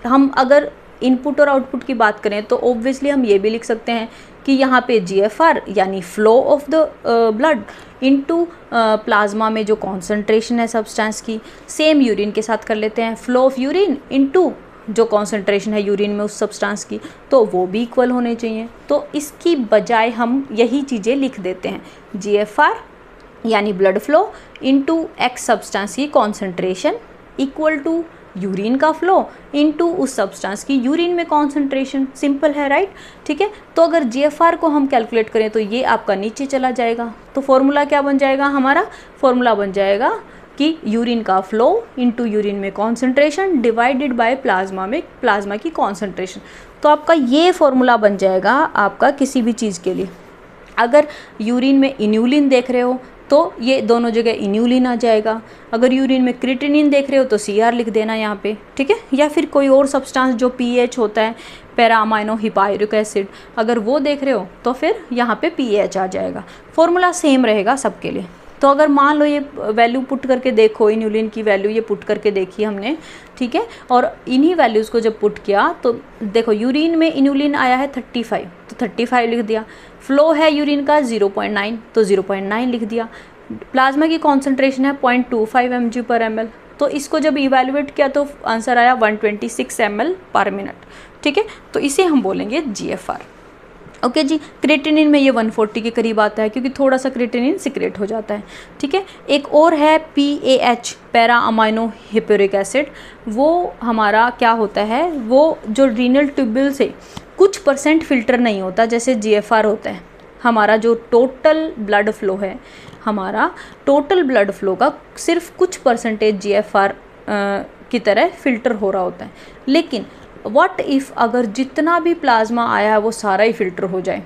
हम अगर इनपुट और आउटपुट की बात करें तो ऑब्वियसली हम ये भी लिख सकते हैं कि यहाँ पे GFR यानी flow of the blood into plasma में जो कॉन्सेंट्रेशन है सब्सटेंस की, सेम यूरिन के साथ कर लेते हैं, फ्लो ऑफ यूरिन इनटू जो कॉन्सेंट्रेशन है यूरिन में उस सब्सटेंस की, तो वो भी इक्वल होने चाहिए। तो इसकी बजाय हम यही चीज़ें लिख देते हैं, GFR यानी blood flow into x substance की कॉन्सेंट्रेशन इक्वल टू यूरिन का फ्लो इनटू उस सब्सटेंस की यूरिन में कॉन्सेंट्रेशन। सिंपल है, राइट? ठीक है, तो अगर GFR को हम कैलकुलेट करें तो ये आपका नीचे चला जाएगा। तो फॉर्मूला क्या बन जाएगा हमारा? फॉर्मूला बन जाएगा कि यूरिन का फ्लो इनटू यूरिन में कॉन्सेंट्रेशन डिवाइडेड बाय प्लाज्मा में प्लाज्मा की कॉन्सेंट्रेशन। तो आपका ये फॉर्मूला बन जाएगा आपका किसी भी चीज़ के लिए। अगर यूरिन में इन्यूलिन देख रहे हो तो ये दोनों जगह इन्यूलिन आ जाएगा। अगर यूरिन में क्रिएटिनिन देख रहे हो तो CR लिख देना यहाँ पे, ठीक है। या फिर कोई और सब्सटेंस जो PH होता है, पैरा अमाइनो हिपायरिक एसिड, अगर वो देख रहे हो तो फिर यहाँ पे PH आ जाएगा। फॉर्मूला सेम रहेगा सबके लिए। तो अगर मान लो ये वैल्यू पुट करके देखो, इन्यूलिन की वैल्यू ये पुट करके देखी हमने, ठीक है, और इन्हीं वैल्यूज़ को जब पुट किया तो देखो यूरिन में इन्यूलिन आया है 35, तो 35 लिख दिया। फ्लो है यूरिन का 0.9, तो 0.9 लिख दिया। प्लाज्मा की कॉन्सेंट्रेशन है 0.25 mg/ml, तो इसको जब इवेल्युएट किया तो आंसर आया 126 ml/मिनट, ठीक है। तो इसे हम बोलेंगे GFR। ओके जी, क्रिएटिनिन में ये 140 के करीब आता है क्योंकि थोड़ा सा क्रिएटिनिन सिक्रेट हो जाता है, ठीक है। एक और है PAH, पैरा अमाइनो हिपेरिक एसिड। वो हमारा क्या होता है, वो जो रीनल ट्यूब्यूल से कुछ % फिल्टर नहीं होता जैसे GFR होता है। हमारा जो टोटल ब्लड फ्लो है, हमारा टोटल ब्लड फ्लो का सिर्फ कुछ % GFR की तरह फिल्टर हो रहा होता है। लेकिन व्हाट इफ़ अगर जितना भी प्लाज्मा आया है वो सारा ही फिल्टर हो जाए,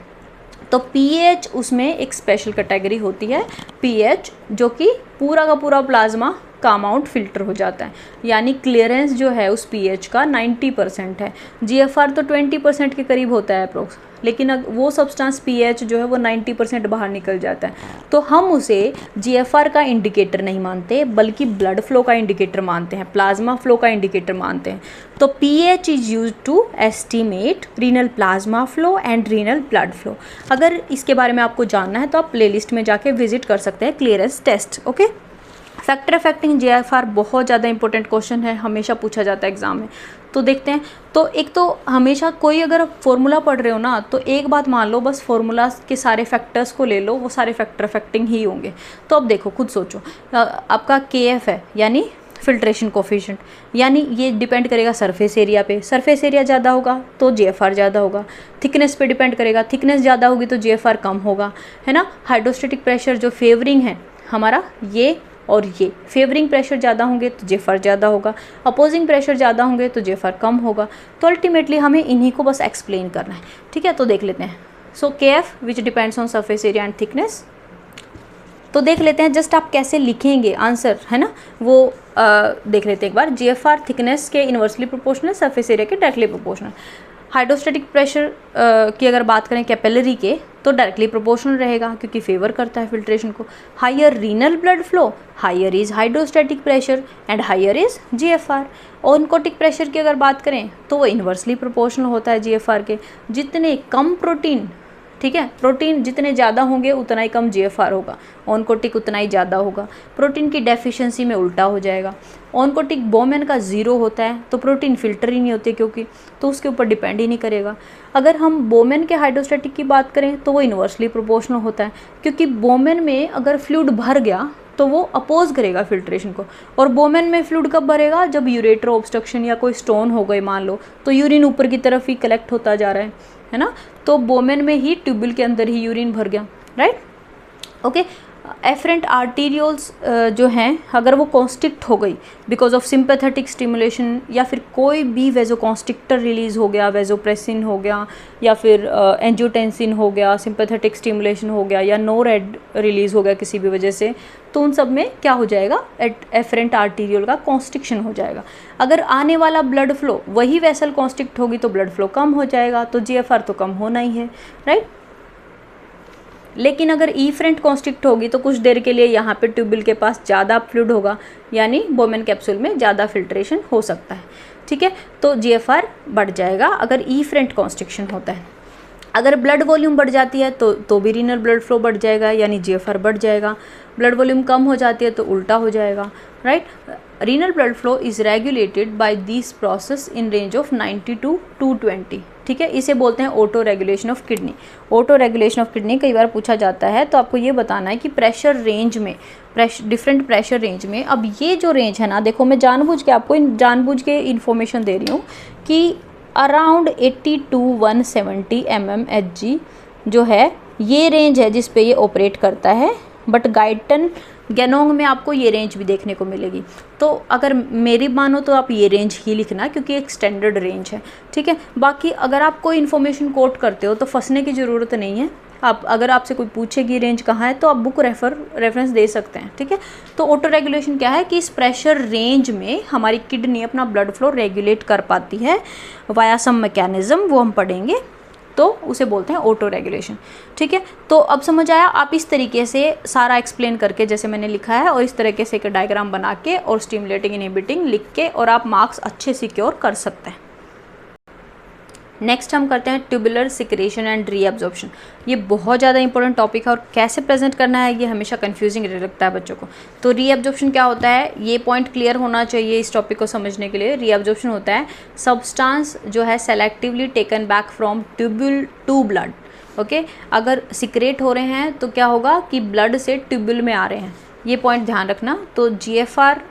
तो PH उसमें एक स्पेशल कैटेगरी होती है, PH, जो कि पूरा का पूरा प्लाज्मा का अमाउंट फिल्टर हो जाता है। यानी क्लियरेंस जो है उस PH का 90% है। GFR तो 20% के करीब होता है अप्रोक्स, लेकिन वो सब्सटेंस PH जो है वो 90% बाहर निकल जाता है। तो हम उसे GFR का इंडिकेटर नहीं मानते बल्कि ब्लड फ्लो का इंडिकेटर मानते हैं, प्लाज्मा फ्लो का इंडिकेटर मानते हैं। तो PH is use to estimate renal plasma flow and renal blood flow. अगर इसके बारे में आपको जानना है तो आप प्लेलिस्ट में जाके विजिट कर सकते हैं, clearance test. Okay, factor affecting GFR बहुत ज़्यादा इंपॉर्टेंट क्वेश्चन है, हमेशा पूछा जाता है एग्जाम में। तो देखते हैं। तो एक तो हमेशा कोई अगर फॉर्मूला पढ़ रहे हो ना, तो एक बात मान लो, बस फॉर्मूला के सारे फैक्टर्स को ले लो, वो सारे फैक्टर अफेक्टिंग ही होंगे। तो अब देखो, खुद सोचो, आपका KF है यानी फिल्ट्रेशन कोफिशिएंट, यानी ये डिपेंड करेगा सरफेस एरिया पे। सरफेस एरिया ज़्यादा होगा तो जीएफआर ज़्यादा होगा। थिकनेस पे डिपेंड करेगा, थिकनेस ज़्यादा होगी तो जीएफआर कम होगा, है ना। हाइड्रोस्टेटिक प्रेशर जो फेवरिंग है हमारा, ये और ये फेवरिंग प्रेशर ज़्यादा होंगे तो जीएफआर ज़्यादा होगा, अपोजिंग प्रेशर ज़्यादा होंगे तो जीएफआर कम होगा। तो अल्टीमेटली हमें इन्हीं को बस एक्सप्लेन करना है, ठीक है। तो देख लेते हैं। सो KF which depends on surface area and thickness. तो देख लेते हैं जस्ट आप कैसे लिखेंगे आंसर, है ना, वो देख लेते हैं एक बार। जीएफआर थिकनेस के इन्वर्सली प्रोपोर्शनल, सरफेस एरिया के डायरेक्टली प्रोपोर्शनल। हाइड्रोस्टेटिक प्रेशर की अगर बात करें कैपिलरी के, तो डायरेक्टली प्रोपोर्शनल रहेगा क्योंकि फेवर करता है फिल्ट्रेशन को। Higher renal blood flow, higher is hydrostatic pressure and higher is GFR. Oncotic pressure की अगर बात करें तो वो इन्वर्सली प्रोपोर्शनल होता है जीएफआर के। जितने कम प्रोटीन, ठीक है, प्रोटीन जितने ज़्यादा होंगे उतना ही कम जीएफआर होगा, ऑनकोटिक उतना ही ज़्यादा होगा। प्रोटीन की डेफिशिएंसी में उल्टा हो जाएगा। ऑनकोटिक बोमेन का 0 होता है तो प्रोटीन फिल्टर ही नहीं होते क्योंकि, तो उसके ऊपर डिपेंड ही नहीं करेगा। अगर हम बोमेन के हाइड्रोस्टेटिक की बात करें तो वो इन्वर्सली प्रोपोर्शनल होता है क्योंकि बोमेन में अगर फ्लूइड भर गया तो वो अपोज करेगा फिल्ट्रेशन को। और बोमेन में फ्लूइड कब भरेगा, जब यूरेटर ऑब्स्ट्रक्शन या कोई स्टोन हो गए मान लो, तो यूरिन ऊपर की तरफ ही कलेक्ट होता जा रहा है ना। तो बोमेन में ही ट्यूबुल के अंदर ही यूरिन भर गया, राइट, ओके। एफरेंट आर्टीरियोल्स जो हैं, अगर वो कॉन्स्ट्रिक्ट हो गई बिकॉज ऑफ सिंपैथेटिक स्टिमुलेशन, या फिर कोई भी वेजोकॉन्स्ट्रिक्टर रिलीज़ हो गया, वेजोप्रेसिन हो गया, या फिर एंजियोटेंसिन हो गया, सिंपैथेटिक स्टिमुलेशन हो गया, या नोरेड रिलीज़ हो गया किसी भी वजह से, तो उन सब में क्या हो जाएगा, एफरेंट आर्टीरियोल का कॉन्स्ट्रिक्शन हो जाएगा। अगर आने वाला ब्लड फ्लो वही वेसल कॉन्स्ट्रिक्ट होगी तो ब्लड फ्लो कम हो जाएगा, तो जीएफआर तो कम होना ही है, राइट। लेकिन अगर ईफ्रेंट कॉन्स्ट्रिक्ट होगी तो कुछ देर के लिए यहाँ पे ट्यूबुल के पास ज़्यादा फ्लूइड होगा, यानी बोमेन कैप्सूल में ज़्यादा फिल्ट्रेशन हो सकता है, ठीक है। तो जीएफआर बढ़ जाएगा अगर ईफ्रेंट कॉन्स्ट्रिक्शन होता है। अगर ब्लड वॉल्यूम बढ़ जाती है तो भी रीनल ब्लड फ्लो बढ़ जाएगा, यानी जीएफआर बढ़ जाएगा। ब्लड वॉल्यूम कम हो जाती है तो उल्टा हो जाएगा, right. Renal blood flow is regulated by this process in range of 90 to 220, ठीक है। इसे बोलते हैं auto regulation of kidney. Auto regulation of kidney कई बार पूछा जाता है, तो आपको ये बताना है कि प्रेशर रेंज में, डिफरेंट प्रेशर रेंज में, अब ये जो रेंज है ना, देखो मैं जानबूझ के इन्फॉर्मेशन दे रही हूँ कि अराउंड 80 to 170 mmHg जो है, ये रेंज है जिस पे ये ऑपरेट करता है। बट गाइटन गैनोंग में आपको ये रेंज भी देखने को मिलेगी। तो अगर मेरी मानो तो आप ये रेंज ही लिखना क्योंकि एक स्टैंडर्ड रेंज है, ठीक है। बाकी अगर आप कोई इन्फॉर्मेशन कोट करते हो तो फंसने की ज़रूरत नहीं है। आप अगर आपसे कोई पूछेगी रेंज कहाँ है तो आप बुक रेफरेंस दे सकते हैं, ठीक है। तो ऑटो रेगुलेशन क्या है कि इस प्रेशर रेंज में हमारी किडनी अपना ब्लड फ्लो रेगुलेट कर पाती है वाया सम मैकेनिज्म, वो हम पढ़ेंगे, तो उसे बोलते हैं ऑटो रेगुलेशन, ठीक है। तो अब समझ आया, आप इस तरीके से सारा एक्सप्लेन करके जैसे मैंने लिखा है और इस तरीके से एक डायग्राम बना के और स्टिमुलेटिंग इनहिबिटिंग लिख के और आप मार्क्स अच्छे सिक्योर कर सकते हैं। नेक्स्ट हम करते हैं ट्यूबुलर सिक्रेशन एंड रीअब्जॉर्प्शन। ये बहुत ज़्यादा इंपॉर्टेंट टॉपिक है और कैसे प्रेजेंट करना है ये हमेशा कंफ्यूजिंग लगता है बच्चों को। तो रीअब्जॉर्प्शन क्या होता है, ये पॉइंट क्लियर होना चाहिए इस टॉपिक को समझने के लिए। रीअब्जॉर्प्शन होता है सब्सटेंस जो है selectively taken back from tubule to blood, okay. अगर सिक्रेट हो रहे हैं तो क्या होगा कि ब्लड से ट्यूब्यूल में आ रहे हैं, ये पॉइंट ध्यान रखना। तो जीएफआर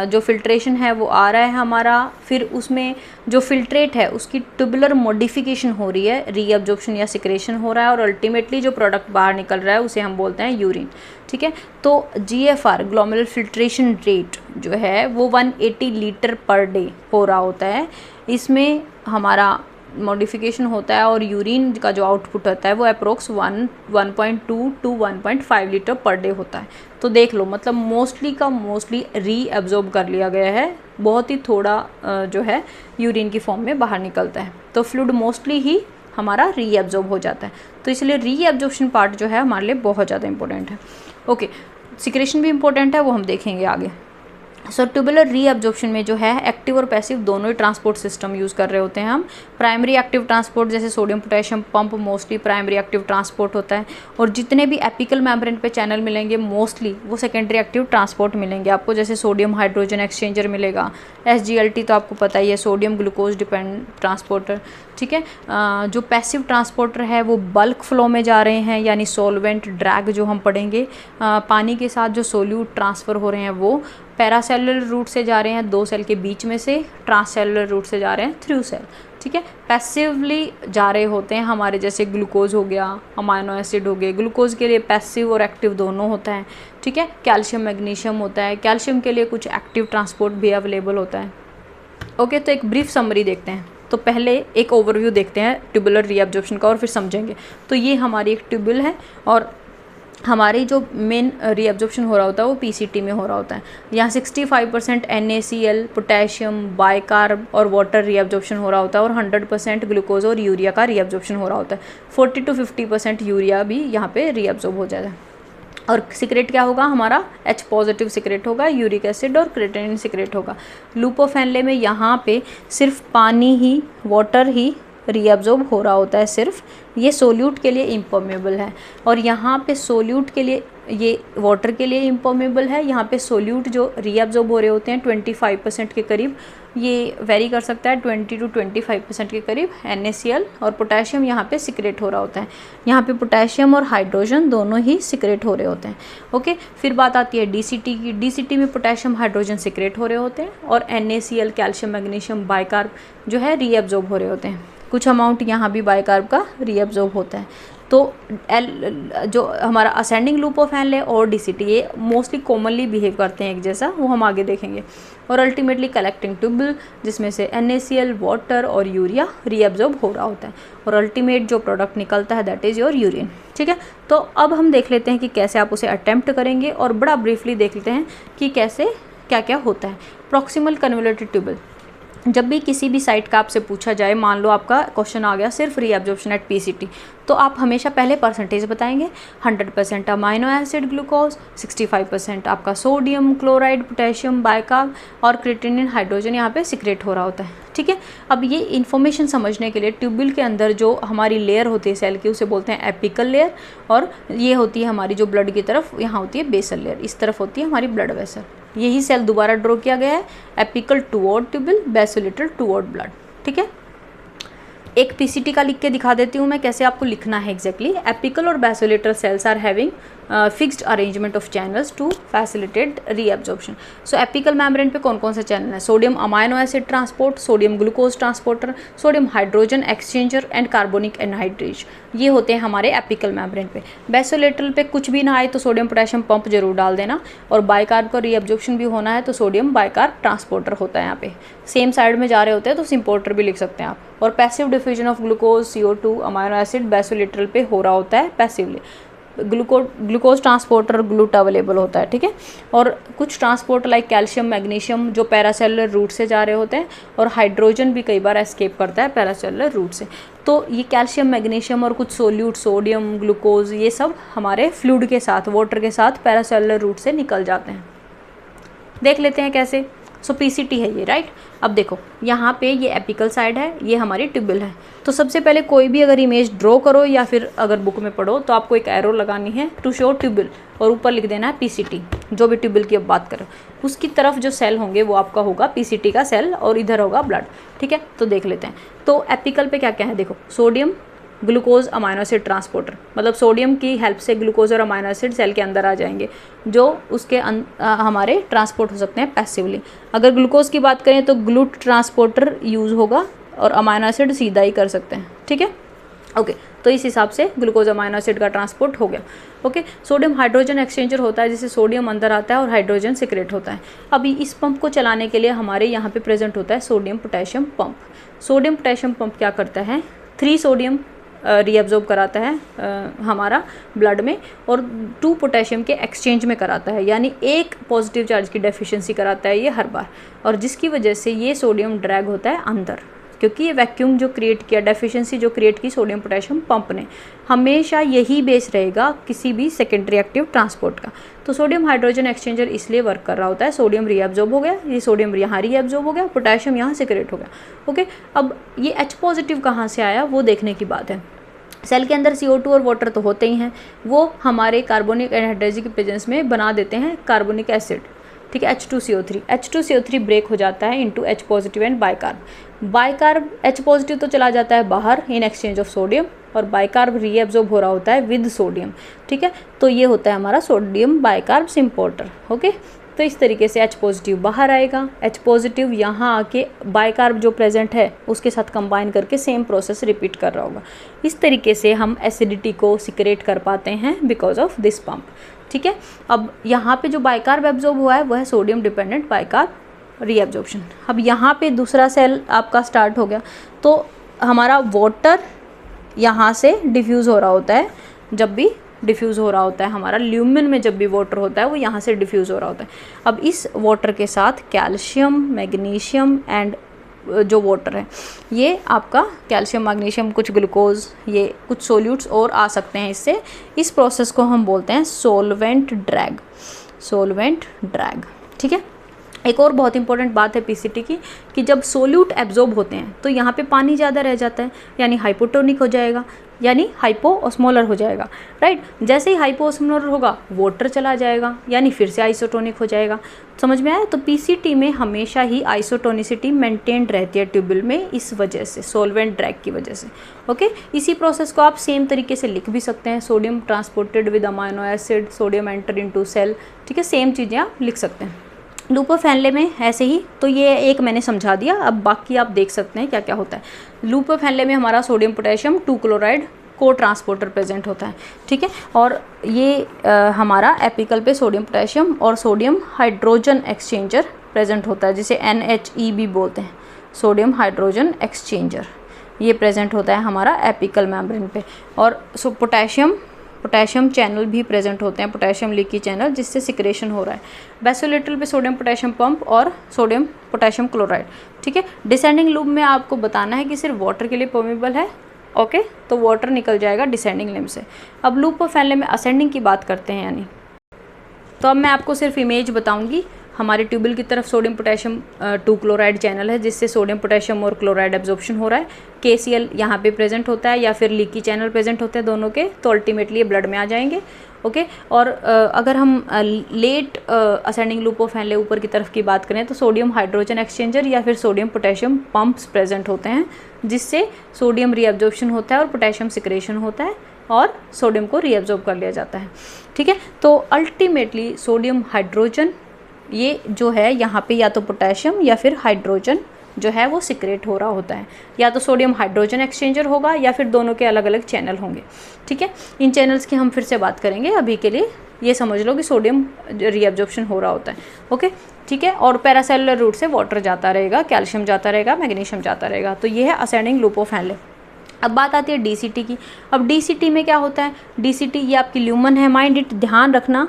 जो फिल्ट्रेशन है वो आ रहा है हमारा, फिर उसमें जो फिल्ट्रेट है उसकी ट्यूबुलर मॉडिफिकेशन हो रही है, रीअब्जॉर्प्शन या सिक्रेशन हो रहा है, और अल्टीमेटली जो प्रोडक्ट बाहर निकल रहा है उसे हम बोलते हैं यूरिन, ठीक है। तो जीएफआर ग्लोमेरुलर फिल्ट्रेशन रेट जो है वो 180 लीटर पर डे हो रहा होता है। इसमें हमारा मॉडिफिकेशन होता है और यूरिन का जो आउटपुट होता है वो approx 1.2 to 1.5 litre per day होता है। तो देख लो, मतलब मोस्टली रीअब्जॉर्ब कर लिया गया है, बहुत ही थोड़ा जो है यूरिन की फॉर्म में बाहर निकलता है। तो फ्लूइड मोस्टली ही हमारा रीअब्जॉर्ब हो जाता है। तो इसलिए रीअब्जॉर्प्शन पार्ट जो है हमारे लिए बहुत ज़्यादा इंपॉर्टेंट है, ओके। सिक्रेशन भी इंपॉर्टेंट है, वो हम देखेंगे आगे। सो ट्यूबुलर रीअब्जॉर्प्शन में जो है एक्टिव और पैसिव दोनों ही ट्रांसपोर्ट सिस्टम यूज़ कर रहे होते हैं हम। प्राइमरी एक्टिव ट्रांसपोर्ट जैसे sodium potassium pump mostly primary active transport होता है, और जितने भी एपिकल मेम्ब्रेन पे चैनल मिलेंगे मोस्टली वो सेकेंडरी एक्टिव ट्रांसपोर्ट मिलेंगे आपको, जैसे सोडियम हाइड्रोजन एक्सचेंजर मिलेगा, SGLT तो आपको पता ही है, सोडियम ग्लूकोज डिपेंड ट्रांसपोर्टर, ठीक है। जो पैसिव ट्रांसपोर्टर है वो बल्क फ्लो में जा रहे हैं, यानी सोलवेंट ड्रैग जो हम पढ़ेंगे, पानी के साथ जो सोल्यूट ट्रांसफ़र हो रहे हैं वो पैरासेलुलर रूट से जा रहे हैं 2 सेल के बीच में से, ट्रांससेलुलर रूट से जा रहे हैं थ्रू सेल, ठीक है। पैसिवली जा रहे होते हैं हमारे, जैसे ग्लूकोज हो गया, अमाइनो एसिड हो गए, ग्लूकोज के लिए पैसिव और एक्टिव दोनों होता है, ठीक है। कैल्शियम मैग्नीशियम होता है, कैल्शियम के लिए कुछ एक्टिव ट्रांसपोर्ट भी अवेलेबल होता है। ओके, तो एक ब्रीफ समरी देखते हैं। तो पहले एक ओवरव्यू देखते हैं ट्यूबुलर रीअब्जॉर्प्शन का और फिर समझेंगे। तो ये हमारी एक ट्यूबुल है और हमारी जो मेन रीअब्जॉर्प्शन हो रहा होता है वो PCT में हो रहा होता है। यहाँ 65% NaCl, पोटेशियम, बाइकार्ब और वाटर रीअब्जॉर्प्शन हो रहा होता है, और 100% ग्लूकोज और यूरिया का रीअब्जॉर्प्शन हो रहा होता है। 40 to 50% यूरिया भी यहाँ पे रीअब्जॉर्ब हो जाता है। और सिक्रेट क्या होगा हमारा, H पॉजिटिव सिक्रेट होगा, यूरिक एसिड और क्रेटिनिन सिक्रेट होगा। लूप ऑफ हेनले में यहाँ पे सिर्फ पानी ही, वाटर ही रीअब्जॉर्ब हो रहा होता है सिर्फ, ये सोल्यूट के लिए इम्पर्मेबल है, और यहाँ पे सोल्यूट के लिए, ये वाटर के लिए इम्पर्मेबल है। यहाँ पे सोल्यूट जो रीअब्जॉर्ब हो रहे होते हैं 25% के करीब, ये वेरी कर सकता है 20 to 25% के करीब NaCl, और पोटेशियम यहाँ पे सिक्रेट हो रहा होता है। यहाँ पे पोटेशियम और हाइड्रोजन दोनों ही सिक्रेट हो रहे होते हैं। ओके, फिर बात आती है DCT की। DCT में पोटेशियम हाइड्रोजन सिक्रेट हो रहे होते हैं, और NaCl, कैल्शियम मैग्नीशियम, बाइकार्ब जो है रीअब्जॉर्ब हो रहे होते हैं। कुछ अमाउंट यहाँ भी बाइकार्ब का रीअब्जॉर्ब होता है। तो जो हमारा असेंडिंग लूप ऑफ हेनले और DCT ये मोस्टली कॉमनली बिहेव करते हैं एक जैसा, वो हम आगे देखेंगे। और अल्टीमेटली कलेक्टिंग ट्यूबुल जिसमें से NaCl, वाटर और यूरिया रीअब्जॉर्ब हो रहा होता है, और अल्टीमेट जो प्रोडक्ट निकलता है दैट इज़ योर यूरिन, ठीक है। तो अब हम देख लेते हैं कि कैसे आप उसे अटेम्प्ट करेंगे, और बड़ा ब्रीफली देख लेते हैं कि कैसे क्या क्या होता है। प्रॉक्सिमल कन्वोल्यूटेड ट्यूबुल, जब भी किसी भी साइट का आपसे पूछा जाए, मान लो आपका क्वेश्चन आ गया सिर्फ रीअब्जॉर्प्शन एट PCT, तो आप हमेशा पहले परसेंटेज बताएंगे। 100% अमाइनो एसिड ग्लूकोज, 65% आपका सोडियम क्लोराइड, पोटेशियम, बाइकार्ब और क्रेटिनिन हाइड्रोजन यहाँ पे सिक्रेट हो रहा होता है, ठीक है। अब ये इन्फॉर्मेशन समझने के लिए ट्यूबुल के अंदर जो हमारी लेयर होती है सेल की उसे बोलते हैं एपिकल लेयर, और ये होती है हमारी जो ब्लड की तरफ, यहाँ होती है बेसल लेयर, इस तरफ होती है हमारी ब्लड वेसल। यही सेल दोबारा ड्रॉ किया गया है, apical toward tubule, basolateral toward blood, ठीक है। एक PCT का लिख के दिखा देती हूँ मैं कैसे आपको लिखना है एग्जैक्टली। एपिकल और basolateral cells are having fixed arrangement of channels to facilitate reabsorption. So apical membrane पे कौन कौन से चैनल है, sodium amino acid transport, sodium glucose transporter, sodium hydrogen exchanger and carbonic anhydrase, ये होते हैं हमारे एपिकल मेम्ब्रेन पे। बेसोलेटरल पे कुछ भी ना आए तो सोडियम पोटेशियम पंप जरूर डाल देना, और बाइकार्ब का रीअब्जॉर्प्शन भी होना है तो सोडियम बाइकार्ब ट्रांसपोर्टर होता है यहाँ पे। सेम साइड में जा रहे होते हैं तो सिम्पोर्टर भी लिख सकते हैं आप। और passive diffusion of glucose, CO2, amino acid basolateral पे हो रहा होता है passively. Glucose transporter GLUT available होता है, ठीक है। और कुछ ट्रांसपोर्ट लाइक कैल्शियम मैग्नीशियम जो पैरासेलुलर रूट से जा रहे होते हैं, और हाइड्रोजन भी कई बार एस्केप करता है पैरासेलुलर रूट से। तो ये कैल्शियम मैग्नीशियम और कुछ सोल्यूट, सोडियम ग्लूकोज, ये सब हमारे फ्लूइड के साथ, वाटर के साथ पैरासेलुलर रूट से निकल जाते हैं। देख लेते हैं कैसे। सो PCT है ये, राइट। अब देखो यहाँ पे ये एपिकल साइड है, ये हमारी ट्यूबुल है। तो सबसे पहले कोई भी अगर इमेज ड्रॉ करो या फिर अगर बुक में पढ़ो तो आपको एक एरो लगानी है टू शो ट्यूबुल, और ऊपर लिख देना है PCT। जो भी ट्यूबुल की अब बात करो उसकी तरफ जो सेल होंगे वो आपका होगा PCT का सेल, और इधर होगा ब्लड, ठीक है। तो देख लेते हैं। तो एपिकल पे क्या क्या है देखो, sodium glucose amino acid transporter, मतलब सोडियम की हेल्प से ग्लूकोज और अमाइनो एसिड सेल के अंदर आ जाएंगे, जो उसके हमारे ट्रांसपोर्ट हो सकते हैं पैसिवली। अगर ग्लूकोज की बात करें तो ग्लूट ट्रांसपोर्टर यूज़ होगा, और अमाइनो एसिड सीधा ही कर सकते हैं, ठीक है। ओके, तो इस हिसाब से ग्लूकोज अमाइनो एसिड का ट्रांसपोर्ट हो गया। ओके, सोडियम हाइड्रोजन एक्सचेंजर होता है जिससे सोडियम अंदर आता है और हाइड्रोजन सिक्रेट होता है। अभी इस पंप को चलाने के लिए हमारे यहाँ पे प्रेजेंट होता है sodium potassium pump. Sodium potassium pump क्या करता है, 3 सोडियम रीअब्जॉर्ब कराता है हमारा ब्लड में, और 2 पोटेशियम के एक्सचेंज में कराता है, यानी 1 पॉजिटिव चार्ज की डेफिशिएंसी कराता है ये हर बार, और जिसकी वजह से ये सोडियम ड्रैग होता है अंदर, क्योंकि ये वैक्यूम जो क्रिएट किया, डेफिशिएंसी जो क्रिएट की सोडियम पोटेशियम पंप ने, हमेशा यही बेस रहेगा किसी भी सेकेंडरी एक्टिव ट्रांसपोर्ट का। तो सोडियम हाइड्रोजन एक्सचेंजर इसलिए वर्क कर रहा होता है, सोडियम रीएब्जॉर्ब हो गया, ये सोडियम यहाँ रीएब्जॉर्ब हो गया, पोटेशियम यहाँ सिक्रेट हो गया। ओके, अब ये H पॉजिटिव कहाँ से आया वो देखने की बात है। सेल के अंदर CO2 और वाटर तो होते ही हैं, वो हमारे कार्बोनिक एनहाइड्रेज की प्रेजेंस में बना देते हैं कार्बोनिक एसिड, ठीक है, H2CO3। H2CO3 ब्रेक हो जाता है into H positive and bicarb. H positive तो चला जाता है बाहर इन एक्सचेंज ऑफ सोडियम, और बाइकार्ब रीएब्जॉर्ब हो रहा होता है विद सोडियम, ठीक है। तो ये होता है हमारा सोडियम बाइकार्ब सिम्पोर्टर। ओके, तो इस तरीके से H पॉजिटिव बाहर आएगा, H पॉजिटिव यहाँ आके बाइकार्ब जो प्रेजेंट है उसके साथ कंबाइन करके सेम प्रोसेस रिपीट कर रहा होगा। इस तरीके से हम एसिडिटी को सिक्रेट कर पाते हैं बिकॉज ऑफ दिस पंप, ठीक है। अब यहाँ पे जो बाइकार्ब एब्जॉर्ब हुआ है वो है सोडियम डिपेंडेंट बाइकार्ब रीएब्जॉर्प्शन। अब यहाँ पे दूसरा सेल आपका स्टार्ट हो गया, तो हमारा वाटर यहाँ से डिफ्यूज़ हो रहा होता है, जब भी डिफ्यूज़ हो रहा होता है हमारा ल्यूमेन में, जब भी वाटर होता है वो यहाँ से डिफ्यूज़ हो रहा होता है। अब इस वाटर के साथ कैल्शियम, मैग्नीशियम एंड जो वाटर है ये आपका कैल्शियम, मैग्नीशियम, कुछ ग्लूकोज, ये कुछ सोल्यूट्स और आ सकते हैं इससे। इस प्रोसेस को हम बोलते हैं सोलवेंट ड्रैग, सोलवेंट ड्रैग, ठीक है। एक और बहुत इंपॉर्टेंट बात है पीसीटी की कि जब सोल्यूट एब्जॉर्ब होते हैं तो यहाँ पे पानी ज़्यादा रह जाता है, यानी हाइपोटोनिक हो जाएगा, यानी हाइपोओस्मोलर हो जाएगा, राइट। जैसे ही हाइपोओस्मोलर होगा वाटर चला जाएगा, यानी फिर से आइसोटोनिक हो जाएगा। समझ में आया? तो पीसीटी में हमेशा ही आइसोटोनिसिटी मेंटेन्ड रहती है ट्यूबुल में, इस वजह से, सोलवेंट ड्रैग की वजह से। ओके, इसी प्रोसेस को आप सेम तरीके से लिख भी सकते हैं, sodium transported with amino acid, sodium enter into cell, ठीक है, सेम चीज़ें आप लिख सकते हैं। लूप ऑफ हेनले में ऐसे ही, तो ये एक मैंने समझा दिया, अब बाकी आप देख सकते हैं क्या क्या होता है। लूप ऑफ हेनले में हमारा सोडियम पोटेशियम 2 क्लोराइड को ट्रांसपोर्टर प्रेजेंट होता है, ठीक है। और ये हमारा एपिकल पे सोडियम पोटेशियम और सोडियम हाइड्रोजन एक्सचेंजर प्रेजेंट होता है, जिसे NHE भी बोलते हैं, सोडियम हाइड्रोजन एक्सचेंजर, ये प्रेजेंट होता है हमारा एपिकल मेम्ब्रेन पे। और पोटेशियम चैनल भी प्रेजेंट होते हैं, पोटेशियम लीकी चैनल, जिससे सिक्रेशन हो रहा है। बेसोलेटरल पे सोडियम पोटेशियम पंप और सोडियम पोटेशियम क्लोराइड, ठीक है। डिसेंडिंग लूप में आपको बताना है कि सिर्फ वाटर के लिए परमिएबल है, ओके, तो वाटर निकल जाएगा डिसेंडिंग लिम्ब से। अब लूप ऑफ हेनले में असेंडिंग की बात करते हैं, यानी तो अब मैं आपको सिर्फ इमेज बताऊंगी। हमारे ट्यूबल की तरफ सोडियम पोटेशियम 2 क्लोराइड चैनल है, जिससे सोडियम पोटेशियम और क्लोराइड एब्जॉर्प्शन हो रहा है। KCl यहाँ पे प्रेजेंट होता है, या फिर लीकी चैनल प्रेजेंट होते हैं दोनों के, तो अल्टीमेटली ये ब्लड में आ जाएंगे, ओके। और अगर हम let ascending loop of Henle ऊपर की तरफ की बात करें तो सोडियम हाइड्रोजन एक्सचेंजर या फिर सोडियम पोटेशियम पंप्स प्रेजेंट होते हैं, जिससे सोडियम रीअब्जॉर्प्शन होता है और पोटेशियम सिक्रेशन होता है और सोडियम को रीअब्जॉर्ब कर लिया जाता है, ठीक है। तो अल्टीमेटली सोडियम हाइड्रोजन ये जो है यहाँ पे या तो पोटेशियम या फिर हाइड्रोजन जो है वो सिक्रेट हो रहा होता है, या तो सोडियम हाइड्रोजन एक्सचेंजर होगा या फिर दोनों के अलग अलग चैनल होंगे, ठीक है। इन चैनल्स की हम फिर से बात करेंगे, अभी के लिए ये समझ लो कि सोडियम रीअब्जॉर्प्शन हो रहा होता है, ओके, ठीक है। और पैरासेलुलर रूट से वाटर जाता रहेगा, कैल्शियम जाता रहेगा, मैग्नीशियम जाता रहेगा। तो ये है असेंडिंग लूप ऑफ हेनले। अब बात आती है DCT की। अब DCT में क्या होता है? DCT ये आपकी ल्यूमन है, माइंड इट, ध्यान रखना,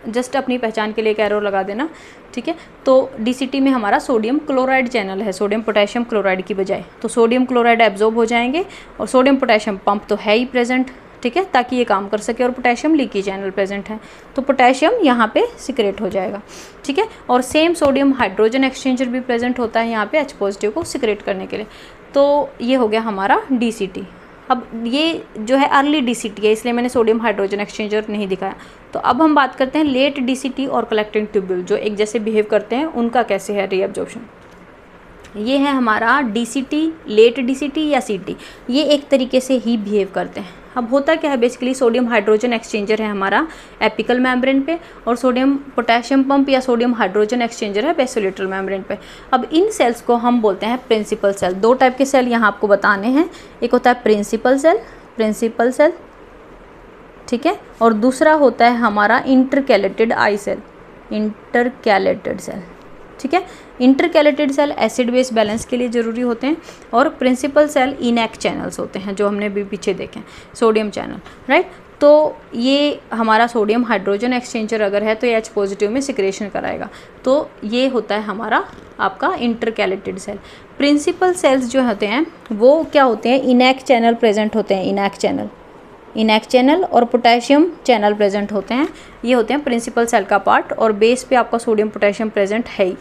जस्ट अपनी पहचान के लिए एक एरो लगा देना, ठीक है। तो DCT में हमारा सोडियम क्लोराइड चैनल है, सोडियम पोटेशियम क्लोराइड की बजाय, तो सोडियम क्लोराइड एब्जॉर्ब हो जाएंगे और सोडियम पोटेशियम पंप तो है ही प्रेजेंट, ठीक है, ताकि ये काम कर सके, और पोटेशियम लीकी चैनल प्रेजेंट है, तो पोटेशियम यहाँ पे सिक्रेट हो जाएगा, ठीक है। और सेम सोडियम हाइड्रोजन एक्सचेंजर भी प्रेजेंट होता है यहाँ पे H पॉजिटिव को सिक्रेट करने के लिए। तो ये हो गया हमारा DCT। अब ये जो है अर्ली DCT है, इसलिए मैंने सोडियम हाइड्रोजन एक्सचेंजर नहीं दिखाया। तो अब हम बात करते हैं लेट DCT और कलेक्टिंग ट्यूब्यूल, जो एक जैसे बिहेव करते हैं, उनका कैसे है रीअब्जॉर्प्शन। ये है हमारा DCT, लेट DCT या CT, ये एक तरीके से ही बिहेव करते हैं। अब होता क्या है, बेसिकली सोडियम हाइड्रोजन एक्सचेंजर है हमारा एपिकल मेम्ब्रेन पे, और सोडियम पोटेशियम पंप या सोडियम हाइड्रोजन एक्सचेंजर है बेसोलेटरल मेम्ब्रेन पे। अब इन सेल्स को हम बोलते हैं प्रिंसिपल सेल। दो टाइप के सेल यहाँ आपको बताने हैं, एक होता है प्रिंसिपल सेल, ठीक है, और दूसरा होता है हमारा intercalated I cell, intercalated cell, ठीक है। Intercalated cell acid base balance के लिए ज़रूरी होते हैं, और प्रिंसिपल सेल इनएक्ट चैनल्स होते हैं, जो हमने भी पीछे देखे, सोडियम चैनल, राइट। तो ये हमारा सोडियम हाइड्रोजन एक्सचेंजर अगर है तो ये H पॉजिटिव में सिक्रेशन कराएगा। तो ये होता है हमारा आपका इंटरकैलेटेड सेल। प्रिंसिपल सेल्स जो होते हैं वो क्या होते हैं, इनैक चैनल प्रेजेंट होते हैं, इनैक चैनल और पोटेशियम चैनल प्रेजेंट होते हैं, ये होते हैं प्रिंसिपल सेल का पार्ट। और बेस पे आपका सोडियम पोटेशियम प्रेजेंट है ही,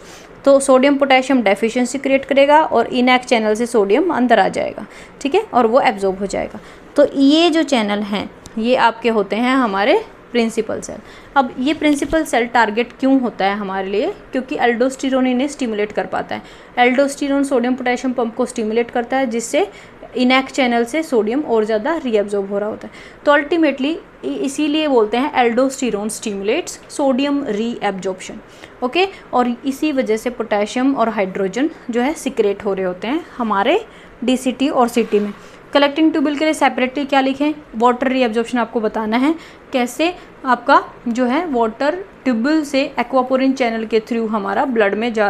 तो सोडियम पोटेशियम डेफिशिएंसी क्रिएट करेगा और इनैक चैनल से सोडियम अंदर आ जाएगा, ठीक है, और वो एब्जॉर्ब हो जाएगा। तो ये जो चैनल हैं ये आपके होते हैं हमारे प्रिंसिपल सेल। अब ये प्रिंसिपल सेल टारगेट क्यों होता है हमारे लिए, क्योंकि एल्डोस्टेरोन इन्हें स्टिमुलेट कर पाता है। एल्डोस्टेरोन सोडियम पोटेशियम पंप को स्टिमुलेट करता है, जिससे इनैक चैनल से सोडियम और ज़्यादा रीअब्जॉर्ब हो रहा होता है। तो अल्टीमेटली इसीलिए बोलते हैं aldosterone stimulates sodium reabsorption, okay. और इसी वजह से पोटेशियम और हाइड्रोजन जो है सिक्रेट हो रहे होते हैं हमारे डीसीटी और सीटी में। कलेक्टिंग ट्यूबल के लिए सेपरेटली क्या लिखें, वाटर रीअब्जॉर्प्शन आपको बताना है कैसे आपका जो है वाटर ट्यूबल से एक्वापोरिन चैनल के थ्रू हमारा ब्लड में जा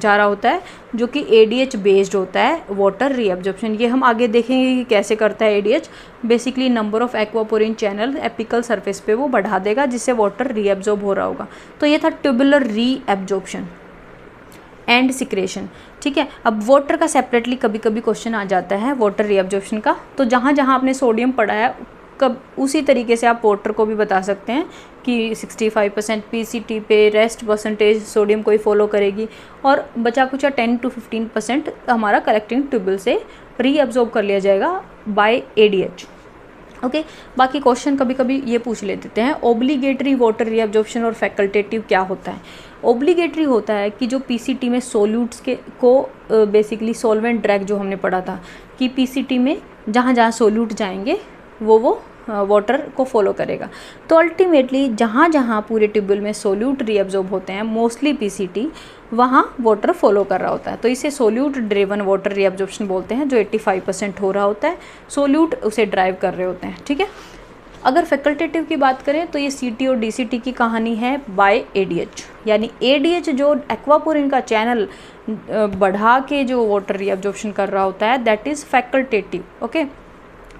रहा होता है, जो कि ADH बेस्ड होता है वाटर रीअब्जॉर्प्शन। ये हम आगे देखेंगे कि कैसे करता है ADH। Basically number of aquaporin channel apical surface पे वो बढ़ा देगा, जिससे वाटर रीअब्जॉर्ब हो रहा होगा। तो ये था ट्यूबुलर रीअब्जॉर्प्शन एंड सिक्रेशन, ठीक है। अब वाटर का सेपरेटली कभी कभी क्वेश्चन आ जाता है वाटर रीअब्जॉर्प्शन का, तो जहाँ जहाँ आपने सोडियम पढ़ा है कब उसी तरीके से आप वाटर को भी बता सकते हैं कि 65% PCT पे रेस्ट परसेंटेज सोडियम को ही फॉलो करेगी, और बचा कुछ 10 to 15% हमारा कलेक्टिंग ट्यूबल से रीअब्जॉर्ब कर लिया जाएगा बाय ADH, ओके। बाकी क्वेश्चन कभी कभी ये पूछ लेते हैं ओब्लिगेटरी वाटर रीअब्जॉर्प्शन और फैकल्टेटिव क्या होता है। ओब्लिगेटरी होता है कि जो PCT में सोल्यूट्स के को बेसिकली सॉल्वेंट ड्रैग जो हमने पढ़ा था कि PCT में जहाँ जहाँ सोल्यूट जाएंगे वो वाटर को फॉलो करेगा। तो अल्टीमेटली जहाँ जहाँ पूरे ट्यूबल में सोल्यूट रीअब्जॉर्ब होते हैं मोस्टली PCT, वहाँ वाटर फॉलो कर रहा होता है। तो इसे सोल्यूट ड्रिवन वाटर रीअब्जॉर्प्शन बोलते हैं, जो 85% हो रहा होता है, सोल्यूट उसे ड्राइव कर रहे होते हैं, ठीक है। अगर फैकल्टेटिव की बात करें तो ये CT और DCT की कहानी है बाय ADH, यानी ADH जो एक्वापोरिन का चैनल बढ़ा के जो वाटर रीअब्जॉर्प्शन कर रहा होता है, दैट इज़ फैकल्टेटिव, ओके।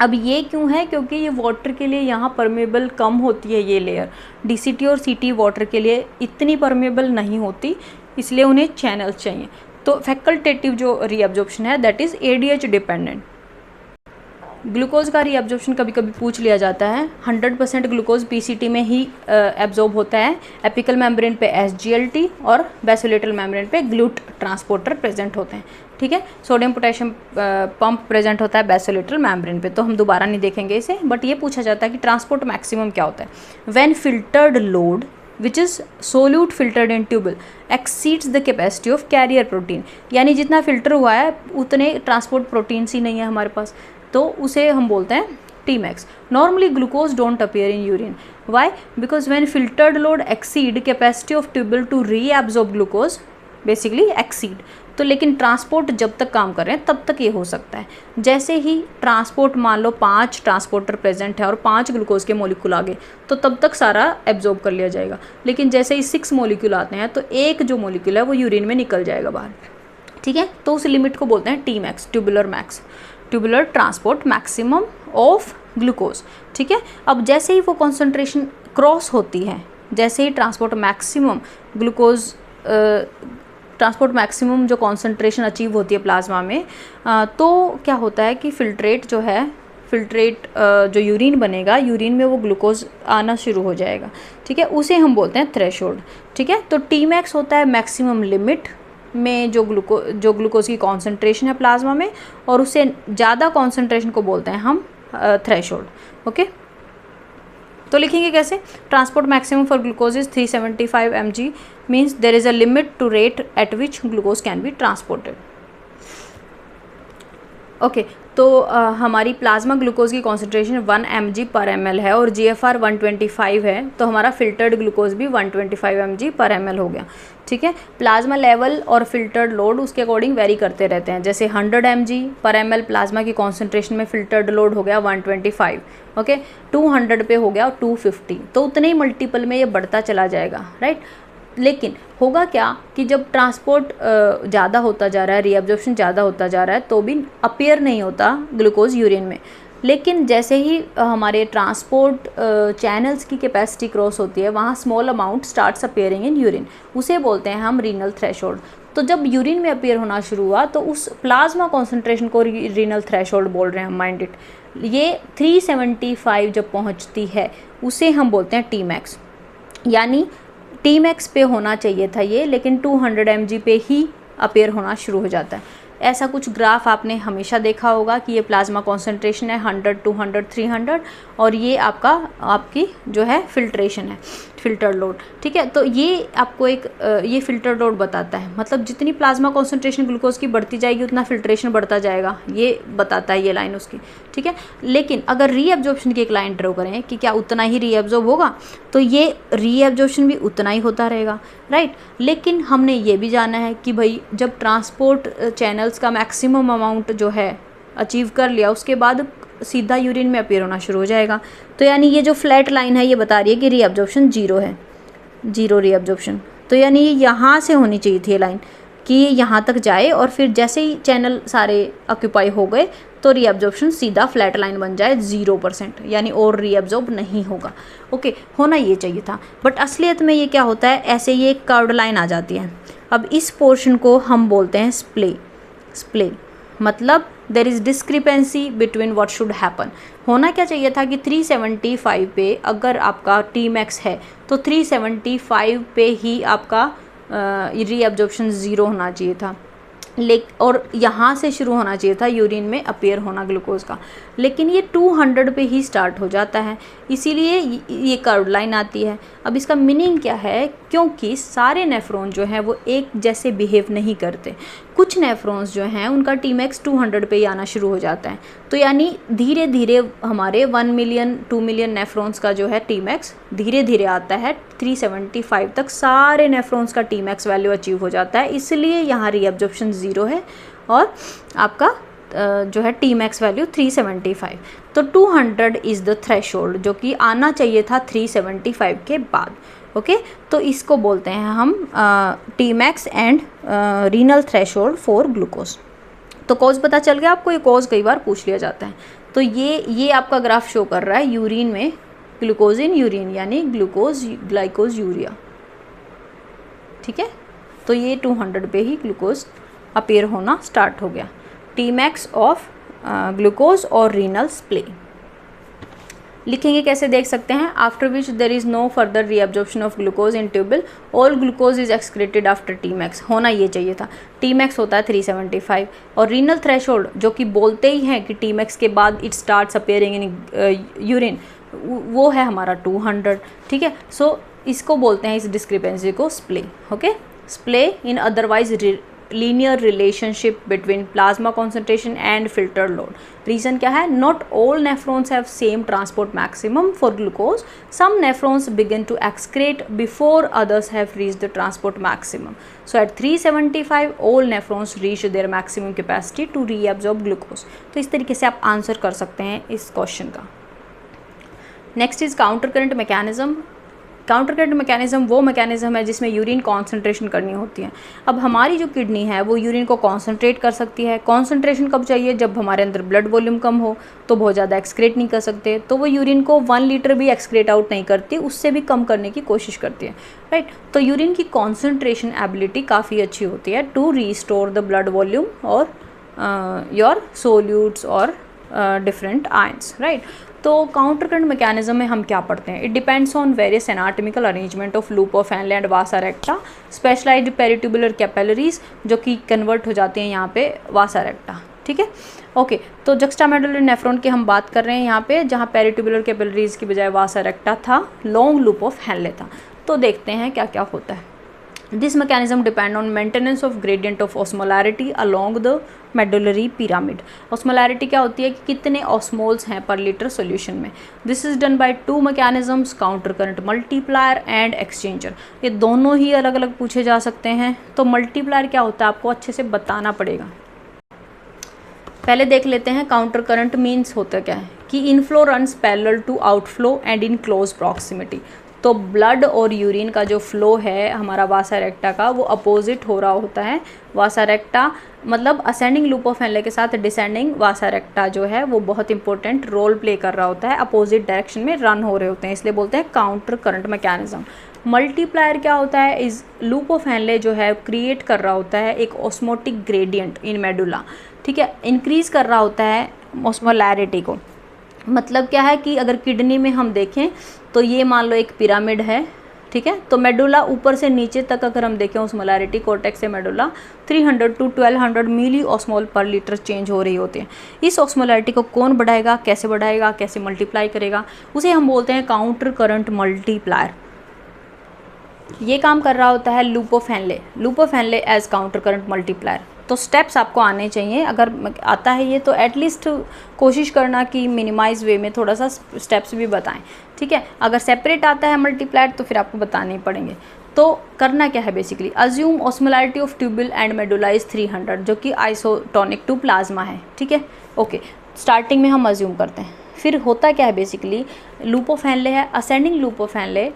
अब ये क्यों है, क्योंकि ये वाटर के लिए यहाँ परमेबल कम होती है, ये लेयर DCT और CT वाटर के लिए इतनी परमेबल नहीं होती, इसलिए उन्हें चैनल्स चाहिए। तो फैकल्टेटिव जो रीअब्जॉर्प्शन है that is ADH dependent. Glucose का रीअब्जॉर्प्शन कभी कभी पूछ लिया जाता है। 100% ग्लूकोज PCT में ही एब्जॉर्ब होता है। एपिकल मेम्ब्रेन पे SGLT और बेसोलेटल मेम्ब्रेन पे ग्लूट ट्रांसपोर्टर प्रेजेंट होते हैं, ठीक है। सोडियम पोटेशियम पंप प्रेजेंट होता है बेसोलेटल मेम्ब्रेन पे, तो हम दोबारा नहीं देखेंगे इसे, बट ये पूछा जाता है कि ट्रांसपोर्ट मैक्सिमम क्या होता है when filtered load which is solute filtered in tubule exceeds the capacity of carrier protein, यानी जितना फिल्टर हुआ है उतने ट्रांसपोर्ट प्रोटीन्स ही नहीं है हमारे पास, तो उसे हम बोलते हैं Tmax। Normally glucose don't appear in urine, why, because when filtered load exceed capacity of tubule to reabsorb glucose basically exceed. तो लेकिन ट्रांसपोर्ट जब तक काम कर रहे हैं तब तक ये हो सकता है। जैसे ही ट्रांसपोर्ट मान लो 5 ट्रांसपोर्टर प्रेजेंट है और 5 ग्लूकोज के मोलिक्यूल आ गए तो तब तक सारा एब्जॉर्ब कर लिया जाएगा। लेकिन जैसे ही 6 मोलिक्यूल आते हैं तो एक जो मोलिक्यूल है वो यूरिन में निकल जाएगा बाहर, ठीक है। तो उस लिमिट को बोलते हैं Tmax, tubular max, tubular transport maximum of glucose, ठीक है। अब जैसे ही वो कॉन्सेंट्रेशन क्रॉस होती है, जैसे ही transport maximum glucose transport maximum जो कॉन्सेंट्रेशन अचीव होती है प्लाज्मा में, तो क्या होता है कि फिल्ट्रेट जो यूरिन बनेगा, यूरिन में वो ग्लूकोज आना शुरू हो जाएगा, ठीक है। उसे हम बोलते हैं थ्रेशोल्ड, ठीक है। तो Tmax होता है मैक्सिमम लिमिट में जो ग्लूकोज की कॉन्सेंट्रेशन है प्लाज्मा में, और उससे ज़्यादा कॉन्सेंट्रेशन को बोलते हैं हम थ्रेशोल्ड, ओके। तो लिखेंगे कैसे, transport maximum for glucose is 375 mg means there is a limit to rate at which glucose can be transported, okay. तो हमारी प्लाज्मा ग्लूकोज की कॉन्सेंट्रेशन 1 mg पर ml है और GFR 125 है, तो हमारा फिल्टर्ड ग्लूकोज भी 125 mg पर ml हो गया, ठीक है। प्लाज्मा लेवल और फिल्टर्ड लोड उसके अकॉर्डिंग वेरी करते रहते हैं। जैसे 100 mg पर ml प्लाज्मा की कॉन्सेंट्रेशन में फिल्टर्ड लोड हो गया 125, ओके। 200 पे हो गया 250, तो उतने ही मल्टीपल में ये बढ़ता चला जाएगा, राइट। लेकिन होगा क्या कि जब ट्रांसपोर्ट ज़्यादा होता जा रहा है, रीअब्जॉर्प्शन ज़्यादा होता जा रहा है, तो भी अपीयर नहीं होता ग्लूकोज यूरिन में, लेकिन जैसे ही हमारे ट्रांसपोर्ट चैनल्स की कैपेसिटी क्रॉस होती है, वहाँ small amount starts appearing in urine, उसे बोलते हैं हम रीनल थ्रेशोल्ड। तो जब यूरिन में अपीयर होना शुरू हुआ तो उस प्लाज्मा कॉन्सेंट्रेशन को रीनल थ्रेशोल्ड बोल रहे हैं, माइंड इट। ये 375 जब पहुंचती है उसे हम बोलते हैं टी मैक्स, यानी टी मैक्स पे होना चाहिए था ये, लेकिन 200 mg पे ही अपीयर होना शुरू हो जाता है। ऐसा कुछ ग्राफ आपने हमेशा देखा होगा कि ये प्लाज्मा कॉन्सेंट्रेशन है 100, 200, 300, और ये आपकी जो है फिल्ट्रेशन है, फिल्टर लोड, ठीक है। तो ये आपको एक ये फिल्टर लोड बताता है, मतलब जितनी प्लाज्मा कॉन्सेंट्रेशन ग्लूकोज की बढ़ती जाएगी उतना फिल्ट्रेशन बढ़ता जाएगा, ये बताता है ये लाइन उसकी, ठीक है। लेकिन अगर रीएब्जॉर्प्शन की एक लाइन ड्रॉ करें कि क्या उतना ही रीएब्जॉर्ब होगा, तो ये रीएब्जॉर्प्शन भी उतना ही होता रहेगा, राइट। लेकिन हमने ये भी जाना है कि भाई जब ट्रांसपोर्ट चैनल्स का मैक्सिमम अमाउंट जो है अचीव कर लिया, उसके बाद सीधा यूरिन में अपीयर होना शुरू हो जाएगा। तो यानी ये जो फ्लैट लाइन है ये बता रही है कि रीअब्जॉर्प्शन 0 है, 0 रीअब्जॉर्प्शन। तो यानी यहाँ से होनी चाहिए थी ये लाइन कि ये यहाँ तक जाए, और फिर जैसे ही चैनल सारे ऑक्यूपाई हो गए तो रीअब्जॉर्प्शन सीधा फ्लैट लाइन बन जाए 0%, यानी और रीअब्जॉर्ब नहीं होगा। ओके, होना ये चाहिए था, बट असलियत में ये क्या होता है, ऐसे ये एक कर्व्ड लाइन आ जाती है। अब इस पोर्शन को हम बोलते हैं स्प्ले, मतलब there is discrepancy between what should happen. होना क्या चाहिए था कि 375 पे अगर आपका टी मैक्स है तो 375 पे ही आपका रीअब्जॉर्प्शन 0 होना चाहिए था, और यहाँ से शुरू होना चाहिए था यूरिन में अपीयर होना ग्लूकोज का, लेकिन ये 200 पे ही स्टार्ट हो जाता है, इसीलिए ये कर्व लाइन आती है। अब इसका मीनिंग क्या है, क्योंकि सारे नेफ्रॉन जो हैं वो एक जैसे बिहेव नहीं करते, कुछ नेफ्रॉन्स जो हैं उनका टी मैक्स 200 पे ही आना शुरू हो जाता है। तो यानी धीरे धीरे हमारे 1 मिलियन 2 मिलियन नेफ्रॉन्स का जो है टी मैक्स धीरे धीरे आता है 375 तक, सारे नेफ्रॉन्स का टी मैक्स वैल्यू अचीव हो जाता है, इसलिए यहाँ रीअब्जॉर्प्शन 0 है और आपका जो है टी मैक्स वैल्यू 375। तो 200 इज़ द थ्रेशोल्ड, जो कि आना चाहिए था 375 के बाद। ओके, तो इसको बोलते हैं हम T max and renal threshold for glucose. तो कॉज पता चल गया आपको, ये कॉज कई बार पूछ लिया जाता है। तो ये आपका ग्राफ शो कर रहा है यूरिन में ग्लूकोज इन यूरिन, यानी ग्लूकोज ग्लाइकोज यूरिया, ठीक है। तो ये 200 पे ही ग्लूकोज अपीयर होना स्टार्ट हो गया, टी मैक्स ऑफ ग्लूकोज और रीनल स्प्ले। लिखेंगे कैसे देख सकते हैं, after which there is no further reabsorption of glucose in tubule, all glucose is excreted after T max. होना ये चाहिए था, टी मैक्स होता है 375, और रीनल थ्रेशोल्ड जो कि बोलते ही हैं कि टी मैक्स के बाद it starts appearing in urine, वो है हमारा 200, ठीक है। सो इसको बोलते हैं, इस डिस्क्रिपेंसी को splay. Okay, splay in otherwise linear relationship between plasma concentration and filter load. Reason क्या है, not all nephrons have same transport maximum for glucose. Some nephrons begin to excrete before others have reached the transport maximum. So at 375 all nephrons reach their maximum capacity to reabsorb glucose. तो इस तरीके से आप answer कर सकते हैं इस question का। Next is counter current mechanism. Counter current mechanism वो मैकेनिज्म है जिसमें यूरिन कॉन्सेंट्रेशन करनी होती है। अब हमारी जो किडनी है वो यूरिन को कॉन्सेंट्रेट कर सकती है। कॉन्सेंट्रेशन कब चाहिए, जब हमारे अंदर ब्लड वॉल्यूम कम हो, तो बहुत ज़्यादा एक्सक्रेट नहीं कर सकते, तो वो यूरिन को 1 लीटर भी एक्सक्रेट आउट नहीं करती, उससे भी कम करने की कोशिश करती है, राइट। तो यूरिन की कॉन्सेंट्रेशन एबिलिटी काफ़ी अच्छी होती है to restore the blood volume और योर सोल्यूट्स और डिफरेंट आयंस, राइट। तो काउंटर करंट मैकेनिज्म में हम क्या पढ़ते हैं, it depends on various anatomical arrangement of loop of Henle and vasa recta, specialised peritubular capillaries जो कि कन्वर्ट हो जाते हैं यहाँ पे वासा रेक्टा, ठीक है। ओके, तो जक्स्टामेडुलर नेफ्रॉन की हम बात कर रहे हैं यहाँ पे, जहाँ पेरिट्यूबुलर कैपिलरीज की बजाय वासा रेक्टा था, लॉन्ग लूप ऑफ हेनले था। तो देखते हैं क्या क्या होता है। This mechanism depend on maintenance of gradient of osmolarity along the medullary pyramid. Osmolarity क्या होती है कि कितने osmoles हैं पर लीटर सॉल्यूशन में। This is done by two mechanisms, counter current multiplier and exchanger. ये दोनों ही अलग अलग पूछे जा सकते हैं। तो मल्टीप्लायर क्या होता है आपको अच्छे से बताना पड़ेगा। पहले देख लेते हैं काउंटर करंट मीन्स होता क्या है कि inflow runs parallel to outflow and in close proximity. तो ब्लड और यूरिन का जो फ्लो है हमारा वासा रेक्टा का वो अपोजिट हो रहा होता है। वासा रेक्टा मतलब असेंडिंग लूप ऑफ हेनले के साथ डिसेंडिंग वासा रेक्टा जो है वो बहुत इंपॉर्टेंट रोल प्ले कर रहा होता है, अपोजिट डायरेक्शन में रन हो रहे होते हैं, इसलिए बोलते हैं काउंटर करंट मैकेनिज्म। मल्टीप्लायर क्या होता है, इस लूप ऑफ हेनले जो है क्रिएट कर रहा होता है एक ऑस्मोटिक ग्रेडियंट इन मेडुला, ठीक है, इंक्रीज कर रहा होता है ऑस्मोलैरिटी को। मतलब क्या है कि अगर किडनी में हम देखें तो ये मान लो एक पिरामिड है, ठीक है, तो मेडुला ऊपर से नीचे तक अगर हम देखें ऑस्मोलैरिटी कोर्टेक्स से मेडुला 300 to 1200 मिली ऑस्मोल पर लीटर चेंज हो रही होती है। इस ऑस्मोलैरिटी को कौन बढ़ाएगा, कैसे मल्टीप्लाई करेगा, उसे हम बोलते हैं काउंटर करंट मल्टीप्लायर। ये काम कर रहा होता है loop of Henle as counter current multiplier. तो स्टेप्स आपको आने चाहिए, अगर आता है ये तो एटलीस्ट कोशिश करना कि मिनिमाइज वे में थोड़ा सा स्टेप्स भी बताएं, ठीक है। अगर सेपरेट आता है मल्टीप्लायर तो फिर आपको बताने ही पड़ेंगे। तो करना क्या है basically, assume osmolarity of tubule and medulla is 300 जो कि आइसोटोनिक टू प्लाज्मा है, ठीक है, ओके। स्टार्टिंग में हम अज्यूम करते हैं, फिर होता क्या है बेसिकली, लूप ऑफ हेनले है, ascending loop of Henley.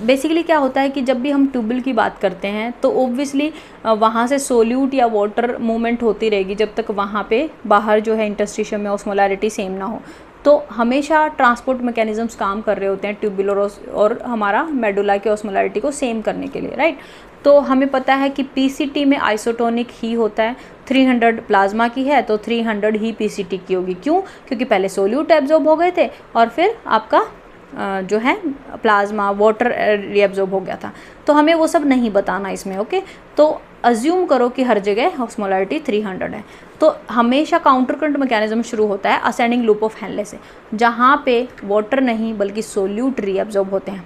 Basically क्या होता है कि जब भी हम ट्यूबुल की बात करते हैं तो ओब्वियसली वहाँ से सोल्यूट या वाटर मूवमेंट होती रहेगी जब तक वहाँ पे बाहर जो है इंटरस्टिशियम में ऑस्मोलैरिटी सेम ना हो। तो हमेशा ट्रांसपोर्ट मैकेनिज्म्स काम कर रहे होते हैं ट्यूबुल और हमारा मेडुला के ऑस्मोलैरिटी को सेम करने के लिए, राइट। तो हमें पता है कि पीसीटी में आइसोटोनिक ही होता है, 300 प्लाज्मा की है तो 300 ही पीसीटी की होगी। क्यों? क्योंकि पहले सोल्यूट एब्जॉर्ब हो गए थे और फिर आपका जो है प्लाज्मा वाटर रीएब्जॉर्ब हो गया था। तो हमें वो सब नहीं बताना इसमें, ओके। तो अज्यूम करो कि हर जगह ऑस्मोलैरिटी 300 है। तो हमेशा काउंटर करंट मैकेनिज्म शुरू होता है असेंडिंग लूप ऑफ हेनले से, जहाँ पे वाटर नहीं बल्कि सोल्यूट रीएब्जॉर्ब होते हैं।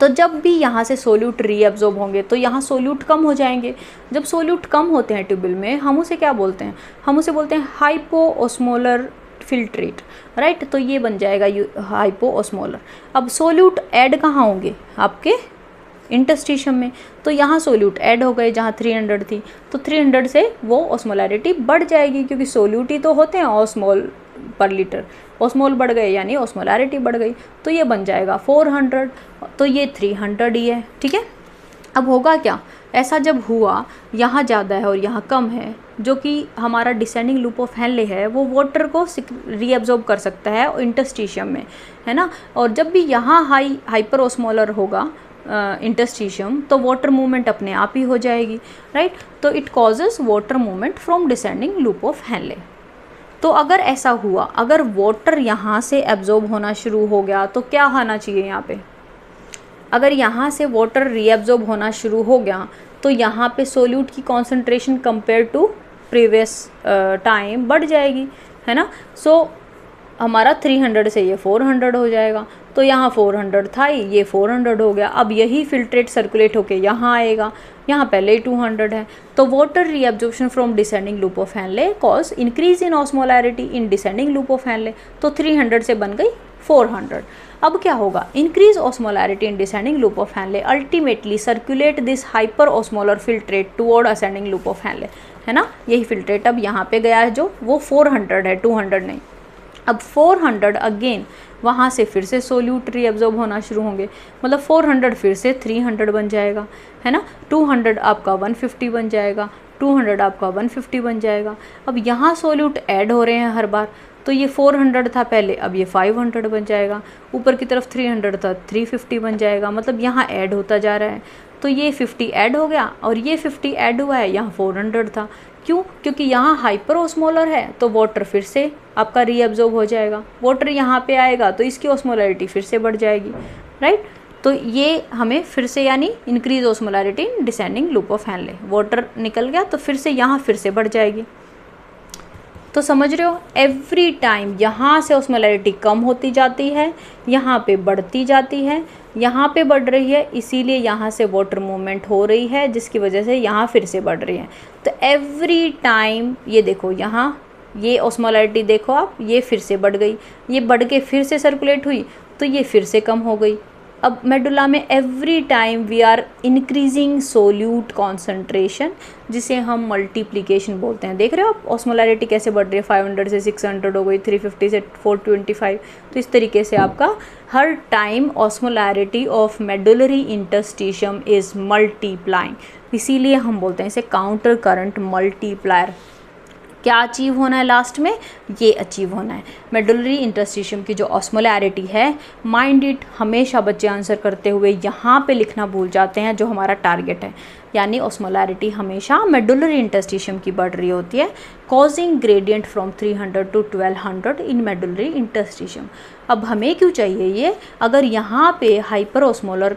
तो जब भी यहाँ से सोल्यूट रीएब्जॉर्ब होंगे तो यहाँ सोल्यूट कम हो जाएंगे। जब सोल्यूट कम होते हैं ट्यूबुल में, हम उसे क्या बोलते हैं, हम उसे बोलते हैं हाइपो ऑस्मोलर फिल्ट्रेट, राइट। तो ये बन जाएगा हाइपो ऑस्मोलर। अब सोल्यूट ऐड कहाँ होंगे, आपके इंटरस्टिशियम में। तो यहाँ सोल्यूट ऐड हो गए जहाँ 300 थी, तो 300 से वो ऑस्मोलैरिटी बढ़ जाएगी, क्योंकि सोल्यूट ही तो होते हैं ऑस्मोल पर लीटर। ऑस्मोल बढ़ गए यानी ऑस्मोलैरिटी बढ़ गई, तो ये बन जाएगा 400, तो ये 300 ही है, ठीक है। अब होगा क्या, ऐसा जब हुआ यहाँ ज़्यादा है और यहाँ कम है, जो कि हमारा डिसेंडिंग लूप ऑफ हेनले है वो वाटर को रीअब्जॉर्ब कर सकता है इंटरस्टिशियम में, है ना। और जब भी यहाँ हाइपर ऑस्मोलर होगा इंटरस्टिशियम तो वाटर मूवमेंट अपने आप ही हो जाएगी, राइट। तो it causes water movement from descending loop of Henle. तो अगर ऐसा हुआ, अगर वाटर यहाँ से एब्जॉर्ब होना शुरू हो गया तो क्या होना चाहिए यहाँ पे, अगर यहाँ से वाटर रीअब्जॉर्ब होना शुरू हो गया तो यहाँ पे सोल्यूट की concentration compare to previous time बढ़ जाएगी, है ना। सो हमारा 300 से ये 400 हो जाएगा, तो यहाँ 400 था ये 400 हो गया। अब यही फिल्ट्रेट सर्कुलेट होके यहाँ आएगा, यहाँ पहले ही 200 है। तो water reabsorption from descending loop of Henley cause increase in osmolarity in descending loop of Henle, तो 300 से बन गई 400। अब क्या होगा, increase osmolarity in descending loop of Henley ultimately circulate this hyper osmolar filtrate toward ascending loop of Henley, है ना। यही फिल्ट्रेट अब यहाँ पे गया है जो वो 400 है, 200 नहीं। अब 400 अगेन वहाँ से फिर से सोल्यूट रीअब्जॉर्ब होना शुरू होंगे, मतलब 400 फिर से 300 बन जाएगा, है ना। 200 आपका 150 बन जाएगा, 200 आपका 150 बन जाएगा। अब यहाँ सोल्यूट ऐड हो रहे हैं हर बार, तो ये 400 था पहले, अब ये 500 बन जाएगा। ऊपर की तरफ 300 था, 350 बन जाएगा, मतलब यहाँ ऐड होता जा रहा है। तो ये 50 ऐड हो गया और ये 50 ऐड हुआ है, यहाँ 400 था। क्यों? क्योंकि यहाँ हाइपर ऑस्मोलर है तो वाटर फिर से आपका रीअब्जॉर्ब हो जाएगा, वाटर यहाँ पे आएगा तो इसकी ऑस्मोलैरिटी फिर से बढ़ जाएगी, राइट। तो ये हमें फिर से यानी increase osmolarity in descending loop of Henle, water निकल गया तो फिर से यहाँ फिर से बढ़ जाएगी। तो समझ रहे हो, एवरी टाइम यहाँ से ऑस्मोलैरिटी कम होती जाती है, यहाँ पे बढ़ती जाती है, यहाँ पे बढ़ रही है, इसीलिए यहाँ से वाटर मूवमेंट हो रही है जिसकी वजह से यहाँ फिर से बढ़ रही है। तो एवरी टाइम ये देखो, यहाँ ये ऑस्मोलैरिटी देखो आप, ये फिर से बढ़ गई, ये बढ़ के फिर से सर्कुलेट हुई तो ये फिर से कम हो गई, अब मेडुला में every time we are increasing solute concentration, जिसे हम मल्टीप्लिकेशन बोलते हैं। देख रहे हो आप ऑस्मोलैरिटी कैसे बढ़ रही है, 500 से 600 हो गई, 350 से 425। तो इस तरीके से आपका हर time osmolarity of medullary interstitium is multiplying, इसीलिए हम बोलते हैं इसे काउंटर करंट मल्टीप्लायर। क्या अचीव होना है लास्ट में, ये अचीव होना है मेडुलरी इंटरस्टिशियम की जो ऑस्मोलैरिटी है। माइंड इट, हमेशा बच्चे आंसर करते हुए यहाँ पे लिखना भूल जाते हैं जो हमारा टारगेट है, यानी ऑस्मोलैरिटी हमेशा मेडुलरी इंटरस्टिशियम की बढ़ रही होती है, causing gradient from 300 to 1200 in medullary interstitium. अब हमें क्यों चाहिए ये, अगर यहाँ पे हाइपर ऑस्मोलर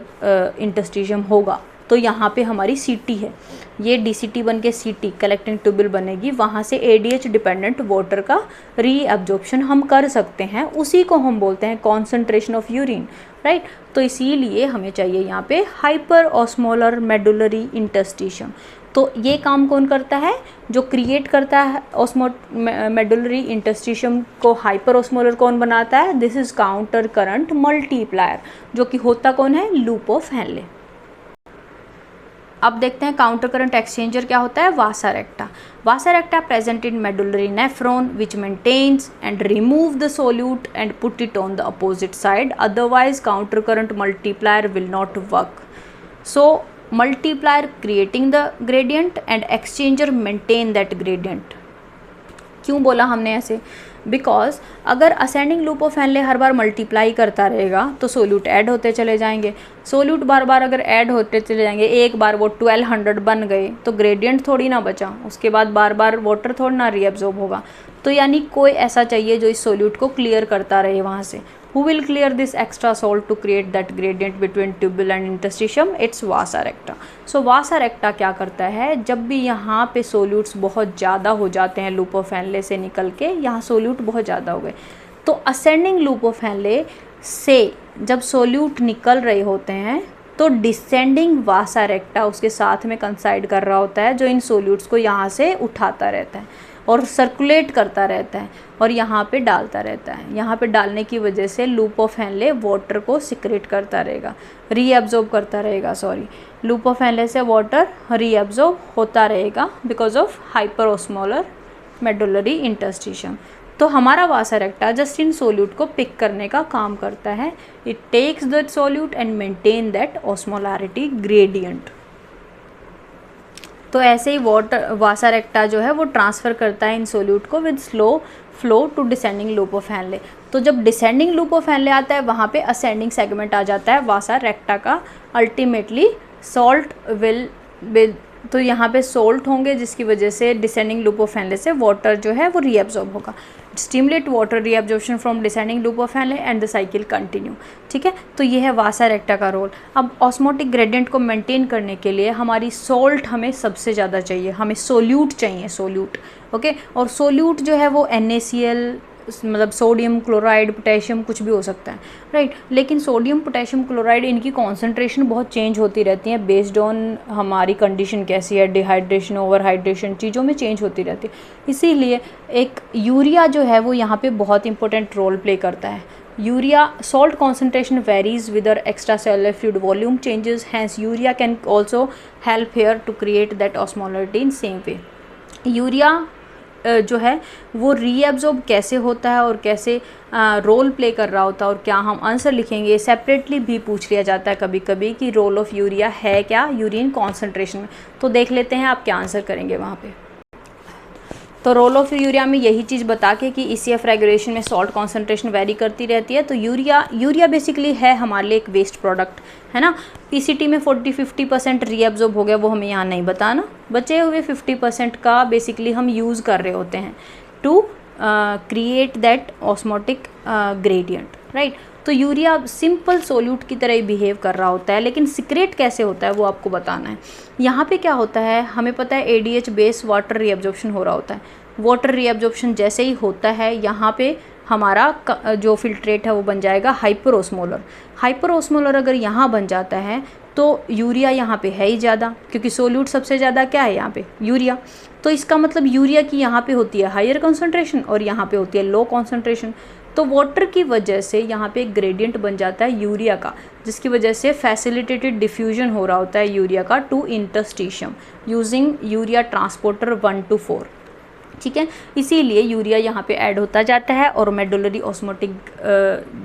इंटरस्टिशियम होगा तो यहाँ पे हमारी सीटी है, ये डीसीटी बन के सीटी कलेक्टिंग ट्यूबुल बनेगी, वहाँ से एडीएच डिपेंडेंट वाटर का रीअब्जॉर्प्शन हम कर सकते हैं, उसी को हम बोलते हैं कॉन्सेंट्रेशन ऑफ यूरिन, राइट। तो इसीलिए हमें चाहिए यहाँ पे हाइपर ऑस्मोलर मेडुलरी इंटरस्टिशियम। तो ये काम कौन करता है, जो क्रिएट करता है मेडुलरी इंटरस्टिशियम को हाइपर ऑस्मोलर कौन बनाता है, this is counter current multiplier, जो कि होता कौन है, लूप ऑफ हेनले। अब देखते हैं काउंटर करंट एक्सचेंजर क्या होता है, vasa recta. Vasa recta present in medullary nephron which maintains and remove the solute and put it on the opposite side, otherwise counter current multiplier will not work. So multiplier creating the gradient and exchanger maintain that gradient. क्यों बोला हमने ऐसे, because अगर ascending loop of Henle हर बार multiply करता रहेगा तो सोल्यूट ऐड होते चले जाएंगे, सोल्यूट बार बार अगर ऐड होते चले जाएंगे, एक बार वो 1200 बन गए तो ग्रेडियंट थोड़ी ना बचा, उसके बाद बार बार वाटर थोड़ा ना रीअब्जॉर्ब होगा। तो यानी कोई ऐसा चाहिए जो इस सोल्यूट को क्लियर करता रहे वहाँ से। Who will clear this extra salt to create that gradient between tubule and interstitium? It's vasa recta. So vasa recta क्या करता है, जब भी यहाँ पे सोल्यूट्स बहुत ज़्यादा हो जाते हैं लूप ऑफ हेनले से निकल के, यहाँ सोल्यूट बहुत ज़्यादा हो गए, तो असेंडिंग लूप ऑफ हेनले से जब सोल्यूट निकल रहे होते हैं तो डिसेंडिंग वासा रेक्टा उसके साथ में कंसाइड कर रहा होता है, जो इन सोल्यूट्स को यहाँ से उठाता रहता है और सर्कुलेट करता रहता है और यहाँ पे डालता रहता है। यहाँ पे डालने की वजह से लूप ऑफ हेनले वाटर को सिक्रेट करता रहेगा, रीअब्जॉर्ब करता रहेगा, लूप ऑफ हेनले से वाटर रीअब्जॉर्ब होता रहेगा because of hyper osmolar medullary interstitium. तो हमारा वासा रेक्टा जस्ट इन सोल्यूट को पिक करने का काम करता है, it takes that solute and maintain that osmolarity gradient. तो ऐसे ही वासा रेक्टा जो है वो ट्रांसफ़र करता है इन सोल्यूट को with slow flow to descending loop of Henle. तो जब डिसेंडिंग लूप ऑफ हेनले आता है वहाँ पे असेंडिंग सेगमेंट आ जाता है वासा रेक्टा का, अल्टीमेटली सॉल्ट विल तो यहाँ पे सोल्ट होंगे जिसकी वजह से डिसेंडिंग लूप ऑफ हेनले से वाटर जो है वो रीअब्जॉर्ब होगा, stimulate water reabsorption from descending loop of Henle and the cycle continue. ठीक है, तो ये है वासा रेक्टा का रोल। अब ऑस्मोटिक ग्रेडियंट को मेंटेन करने के लिए हमारी सोल्ट हमें सबसे ज़्यादा चाहिए, हमें सोल्यूट चाहिए, सोल्यूट। ओके, और सोल्यूट जो है वो NaCl मतलब सोडियम क्लोराइड, पोटेशियम कुछ भी हो सकता है, राइट। लेकिन सोडियम पोटेशियम क्लोराइड इनकी कॉन्सेंट्रेशन बहुत चेंज होती रहती है बेस्ड ऑन हमारी कंडीशन कैसी है, डिहाइड्रेशन, ओवर हाइड्रेशन, चीज़ों में चेंज होती रहती है। इसीलिए एक यूरिया जो है वो यहाँ पे बहुत इंपॉर्टेंट रोल प्ले करता है। Urea salt concentration varies with extra cellular fluid volume changes, hence urea can also help here to create that osmolarity in same way. Urea जो है वो रीअब्जॉर्ब कैसे होता है और कैसे रोल प्ले कर रहा होता है और क्या हम आंसर लिखेंगे, सेपरेटली भी पूछ लिया जाता है कभी कभी कि रोल ऑफ यूरिया है क्या यूरिन कॉन्सेंट्रेशन में। तो देख लेते हैं आप क्या आंसर करेंगे वहाँ पे। तो रोल ऑफ यूरिया में यही चीज़ बता के कि ECF रेगुलेशन में सॉल्ट कॉन्सेंट्रेशन वेरी करती रहती है। तो यूरिया बेसिकली है हमारे लिए एक वेस्ट प्रोडक्ट, है ना। PCT में 40-50% रीअब्जॉर्ब हो गया, वो हमें यहाँ नहीं बताना। बचे हुए 50% का बेसिकली हम यूज़ कर रहे होते हैं to create that osmotic gradient, right. तो यूरिया सिंपल सोल्यूट की तरह ही बिहेव कर रहा होता है, लेकिन सिक्रेट कैसे होता है वो आपको बताना है। यहाँ पे क्या होता है, हमें पता है ADH बेस वाटर रीअब्जॉर्प्शन हो रहा होता है। वाटर रीअब्जॉर्प्शन जैसे ही होता है यहाँ पे हमारा जो फिल्ट्रेट है वो बन जाएगा हाइपर ऑस्मोलर। हाइपर ऑस्मोलर अगर यहाँ बन जाता है तो यूरिया यहाँ पे है ही ज़्यादा, क्योंकि सोल्यूट सबसे ज़्यादा क्या है यहाँ पे, यूरिया। तो इसका मतलब यूरिया की यहाँ पे होती है हायर कॉन्सेंट्रेशन और यहाँ पे होती है लो कॉन्सेंट्रेशन। तो वाटर की वजह से यहाँ पे एक ग्रेडियंट बन जाता है यूरिया का, जिसकी वजह से फैसिलिटेटेड डिफ्यूजन हो रहा होता है यूरिया का to interstitium using urea transporter 1 to 4। ठीक है, इसीलिए यूरिया यहाँ पे ऐड होता जाता है और मेडुलरी ऑस्मोटिक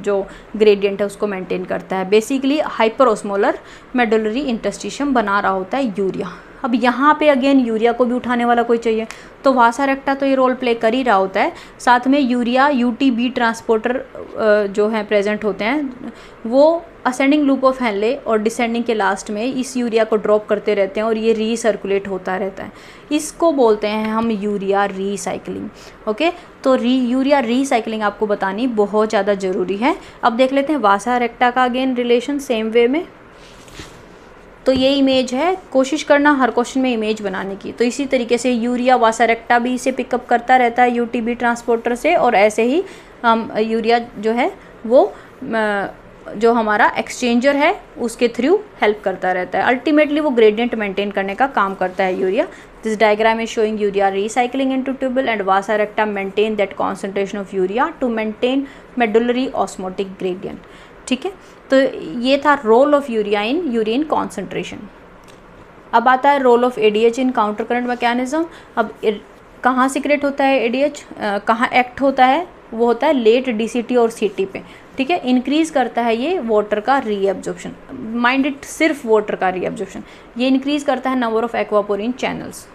जो ग्रेडियंट है उसको मेंटेन करता है। Basically hyper osmolar medullary interstitium बना रहा होता है यूरिया। अब यहाँ पे अगेन यूरिया को भी उठाने वाला कोई चाहिए, तो वासा रेक्टा तो ये रोल प्ले कर ही रहा होता है। साथ में यूरिया यूटीबी ट्रांसपोर्टर जो हैं प्रेजेंट होते हैं, वो असेंडिंग लूप ऑफ हेनले और डिसेंडिंग के लास्ट में इस यूरिया को ड्रॉप करते रहते हैं और ये रीसर्कुलेट होता रहता है। इसको बोलते हैं हम यूरिया रीसाइक्लिंग। ओके, तो यूरिया रीसाइक्लिंग आपको बतानी बहुत ज़्यादा ज़रूरी है। अब देख लेते हैं वासा रेक्टा का अगेन रिलेशन सेम वे में। तो ये इमेज है, कोशिश करना हर क्वेश्चन में इमेज बनाने की। तो इसी तरीके से यूरिया वासा रेक्टा भी इसे पिकअप करता रहता है यूटीबी ट्रांसपोर्टर से, और ऐसे ही यूरिया जो है वो जो हमारा एक्सचेंजर है उसके थ्रू हेल्प करता रहता है। अल्टीमेटली वो ग्रेडियंट मेंटेन करने का काम करता है urea. This diagram is showing urea recycling into tubule and vasa recta maintain that concentration of urea to maintain medullary osmotic gradient. ठीक है, तो ये था role of urea in urine concentration. अब आता है role of ADH in counter current mechanism. अब कहाँ सीक्रेट होता है एडीएच, कहाँ एक्ट होता है, वो होता है लेट डीसीटी और सीटी पे। ठीक है, इंक्रीज करता है ये वाटर का रीअब्जॉर्प्शन, माइंड इट सिर्फ वाटर का रीअब्जॉर्प्शन। ये इंक्रीज करता है नंबर ऑफ एक्वापोरिन चैनल्स।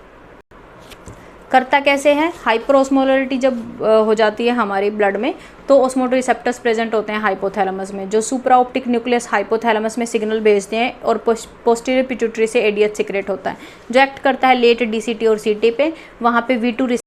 करता कैसे है, हाइपर ऑस्मोलरिटी जब हो जाती है हमारी ब्लड में तो ऑस्मोटो रिसेप्टर्स प्रेजेंट होते हैं हाइपोथैलेमस में, जो सुप्रा ऑप्टिक न्यूक्लियस हाइपोथैलेमस में सिग्नल भेजते हैं और पोस्टीरियर पिट्यूटरी से एडीएच सीक्रेट होता है जो एक्ट करता है लेट डीसीटी और सीटी पे। वहाँ पे V2